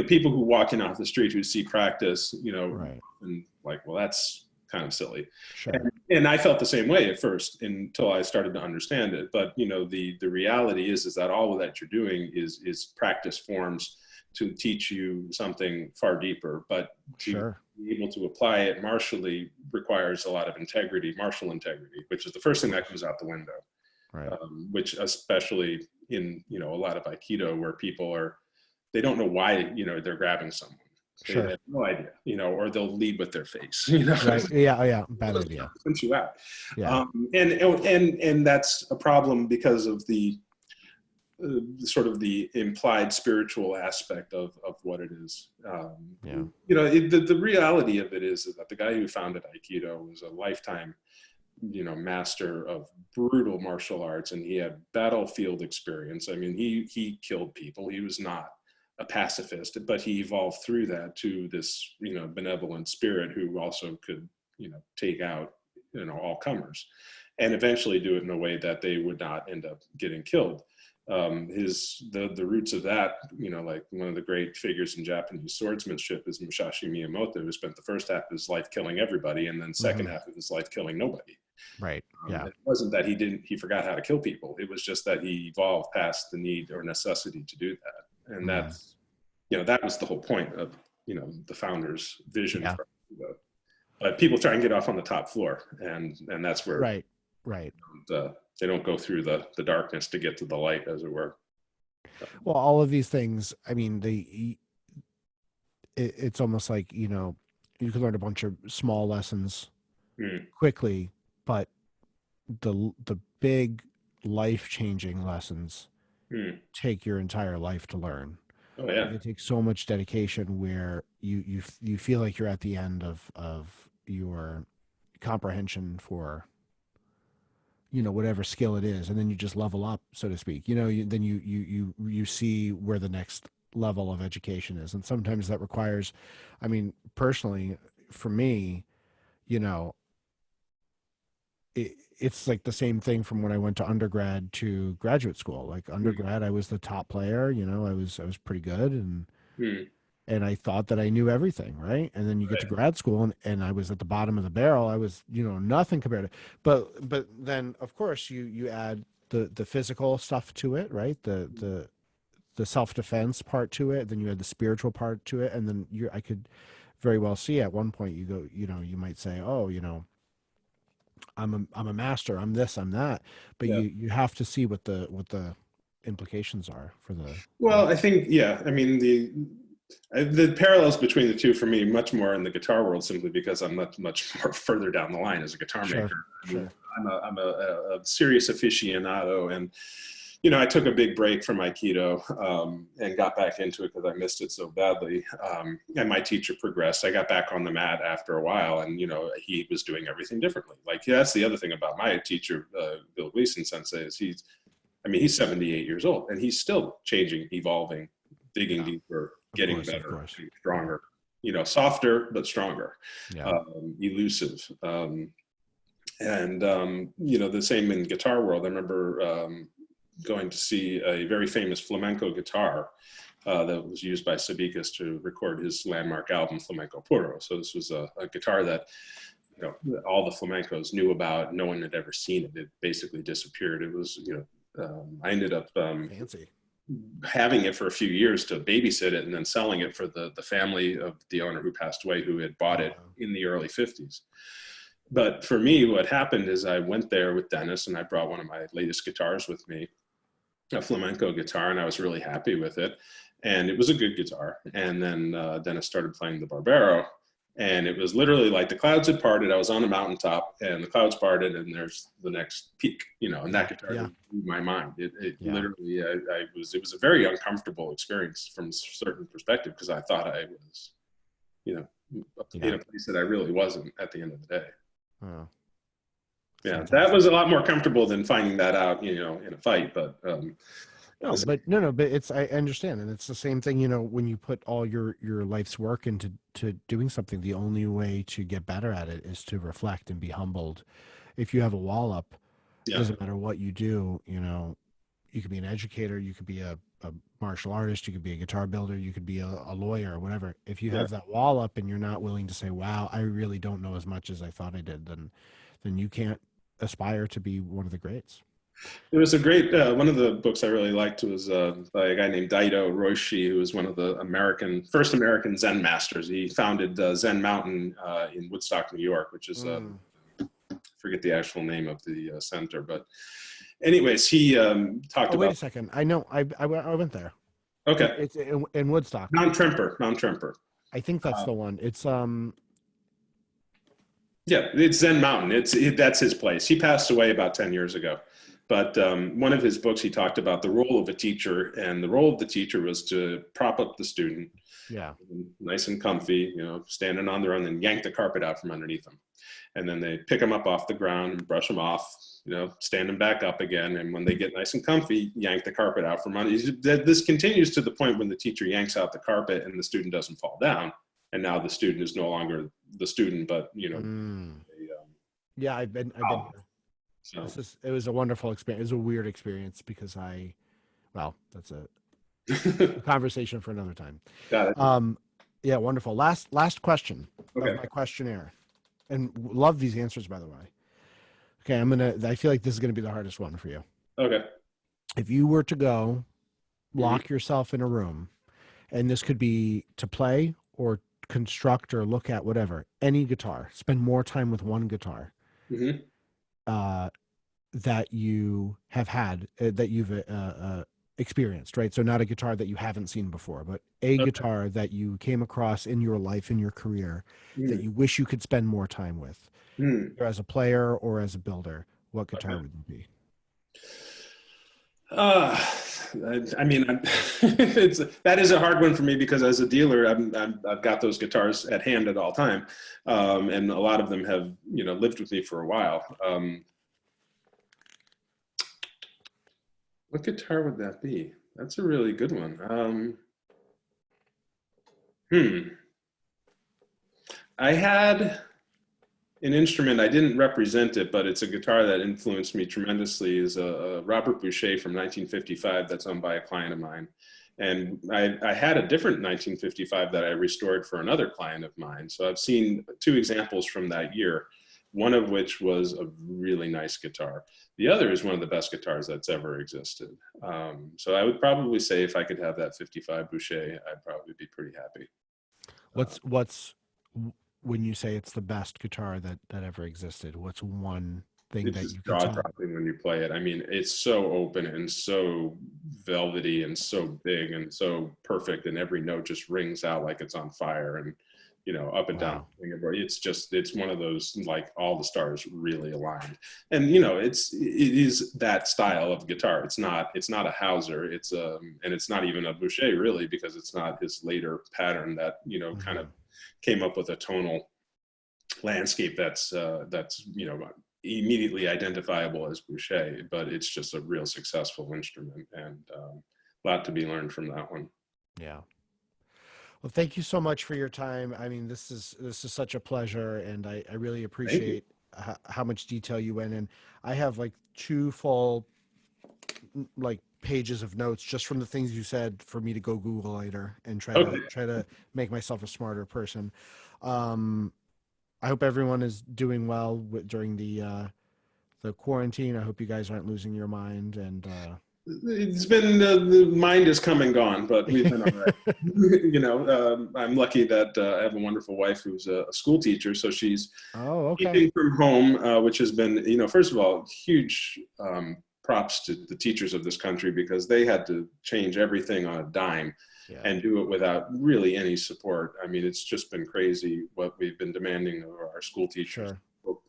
people who walk in off the street who see practice, Right. and like, well, that's kind of silly. Sure. And I felt the same way at first until I started to understand it. But the reality is that all of that you're doing is practice forms to teach you something far deeper. But to be able to apply it martially requires a lot of integrity, martial integrity, which is the first thing that goes out the window. Right. Which especially in a lot of Aikido, where people they don't know why they're grabbing someone. They have no idea, or they'll lead with their face, Right. Yeah. Bad idea. Punch you out. Yeah. And that's a problem because of the sort of the implied spiritual aspect of what it is. The reality of it is that the guy who founded Aikido was a lifetime, master of brutal martial arts, and he had battlefield experience. I mean, he killed people. He was not a pacifist, but he evolved through that to this, benevolent spirit who also could, take out, all comers, and eventually do it in a way that they would not end up getting killed. The roots of that, like one of the great figures in Japanese swordsmanship is Musashi Miyamoto, who spent the first half of his life killing everybody, and then second half of his life killing nobody. Right. It wasn't that he forgot how to kill people. It was just that he evolved past the need or necessity to do that. And that's, that was the whole point of, the founder's vision. Yeah. But people try and get off on the top floor, and that's where right. They don't go through the darkness to get to the light, as it were. Well, all of these things, I mean, it's almost like, you can learn a bunch of small lessons quickly, but the big life-changing lessons take your entire life to learn. Oh yeah. It takes so much dedication where you feel like you're at the end of your comprehension for whatever skill it is, and then you just level up, so to speak. Then you see where the next level of education is, and sometimes that requires, I mean, personally, for me, it's like the same thing from when I went to undergrad to graduate school. Like undergrad, I was the top player. I was pretty good, and I thought that I knew everything, right? And then you get to grad school, and I was at the bottom of the barrel. I was, nothing compared to. But then, of course, you add the physical stuff to it, right? The self-defense part to it. Then you add the spiritual part to it, and then I could very well see at one point you go, you might say, oh, I'm a master. I'm this. I'm that. But you have to see what the implications are for the. Well, I think I mean the parallels between the two for me much more in the guitar world, simply because I'm much more further down the line as a guitar maker. Sure. I'm a serious aficionado, and I took a big break from Aikido and got back into it because I missed it so badly. And my teacher progressed. I got back on the mat after a while, and he was doing everything differently. Like that's the other thing about my teacher, Bill Gleason Sensei, is he's 78 years old, and he's still changing, evolving, digging deeper, getting better, stronger. Softer but stronger, elusive. And the same in guitar world. I remember going to see a very famous flamenco guitar that was used by Sabicas to record his landmark album Flamenco Puro. So this was a guitar that all the flamencos knew about. No one had ever seen it. It basically disappeared. It was I ended up fancy. having it for a few years to babysit it and then selling it for the family of the owner who passed away, who had bought it in the early 50s. But for me, what happened is I went there with Dennis and I brought one of my latest guitars with me, a flamenco guitar, and I was really happy with it. And it was a good guitar. And then Dennis started playing the Barbero, and it was literally like the clouds had parted. I was on a mountaintop and the clouds parted and there's the next peak, and that guitar blew my mind. It literally, it was a very uncomfortable experience from a certain perspective, because I thought I was, in a place that I really wasn't at the end of the day. Oh. Yeah, fantastic. That was a lot more comfortable than finding that out, in a fight. But but it's, I understand, and it's the same thing. When you put all your life's work into doing something, the only way to get better at it is to reflect and be humbled. If you have a wall up, it doesn't matter what you do. You could be an educator, you could be a martial artist, you could be a guitar builder, you could be a lawyer or whatever. If you have that wall up and you're not willing to say, "Wow, I really don't know as much as I thought I did," then you can't aspire to be one of the greats. It was a great, one of the books I really liked was by a guy named Daido Roshi, who was one of the first American Zen masters. He founded Zen Mountain in Woodstock, New York, which is, I forget the actual name of the center, but anyways, he talked about... Wait a second. I know. I went there. Okay. It's in Woodstock. Mount Tremper. I think that's the one. It's Yeah, it's Zen Mountain. That's his place. He passed away about 10 years ago. But one of his books, he talked about the role of a teacher, and the role of the teacher was to prop up the student. Yeah. Nice and comfy, standing on their own, and yank the carpet out from underneath them. And then they pick them up off the ground and brush them off, stand them back up again. And when they get nice and comfy, yank the carpet out from under. This continues to the point when the teacher yanks out the carpet and the student doesn't fall down. And now the student is no longer the student, but, yeah, I've been here. So. It was a wonderful experience. It was a weird experience because that's a conversation for another time. Got it. Yeah, wonderful. Last question of my questionnaire, and love these answers, by the way. Okay, I feel like this is gonna be the hardest one for you. Okay. If you were to go lock yourself in a room, and this could be to play or construct or look at whatever, any guitar, spend more time with one guitar. That you have had, that you've experienced, right? So not a guitar that you haven't seen before, but a guitar that you came across in your life, in your career, that you wish you could spend more time with, either as a player or as a builder. What guitar would it be? I mean, that is a hard one for me, because as a dealer, I've got those guitars at hand at all time, and a lot of them have lived with me for a while. What guitar would that be? That's a really good one. I had an instrument, I didn't represent it, but it's a guitar that influenced me tremendously, is a Robert Boucher from 1955 that's owned by a client of mine. And I had a different 1955 that I restored for another client of mine. So I've seen two examples from that year, one of which was a really nice guitar. The other is one of the best guitars that's ever existed. So I would probably say if I could have that 55 Boucher, I'd probably be pretty happy. What's when you say it's the best guitar that ever existed, what's one thing that you can tell? Jaw-dropping when you play it. I mean, it's so open and so velvety and so big and so perfect, and every note just rings out like it's on fire, and up and down. It's one of those, like, all the stars really aligned. And it is that style of guitar. It's not a Hauser. And it's not even a Boucher, really, because it's not his later pattern that kind of came up with a tonal landscape that's immediately identifiable as Boucher. But it's just a real successful instrument, and a lot to be learned from that one. Yeah. Well, thank you so much for your time. I mean, this is such a pleasure, and I really appreciate how much detail you went in. I have like 2 full pages of notes just from the things you said for me to go Google later and try to make myself a smarter person. I hope everyone is doing well during the quarantine. I hope you guys aren't losing your mind, and It's been the mind is come and gone, but we've been all right. I'm lucky that I have a wonderful wife who's a school teacher, so she's Oh, okay. teaching from home, which has been, first of all, huge props to the teachers of this country because they had to change everything on a dime Yeah. and do it without really any support. I mean, it's just been crazy what we've been demanding of our school teachers. Sure. Hope,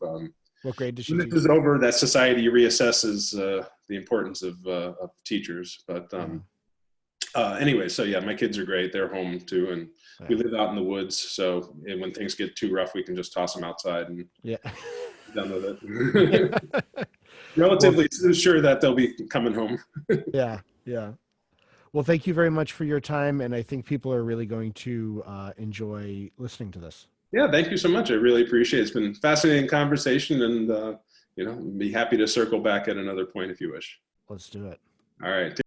What grade does she when this teach? is over, that society reassesses the importance of teachers. But anyway, so yeah, my kids are great. They're home too, and we live out in the woods. So when things get too rough, we can just toss them outside and Yeah. done with it. Relatively sure that they'll be coming home. Yeah. Yeah. Well, thank you very much for your time, and I think people are really going to enjoy listening to this. Yeah, thank you so much. I really appreciate it. It's been a fascinating conversation, and be happy to circle back at another point if you wish. Let's do it. All right.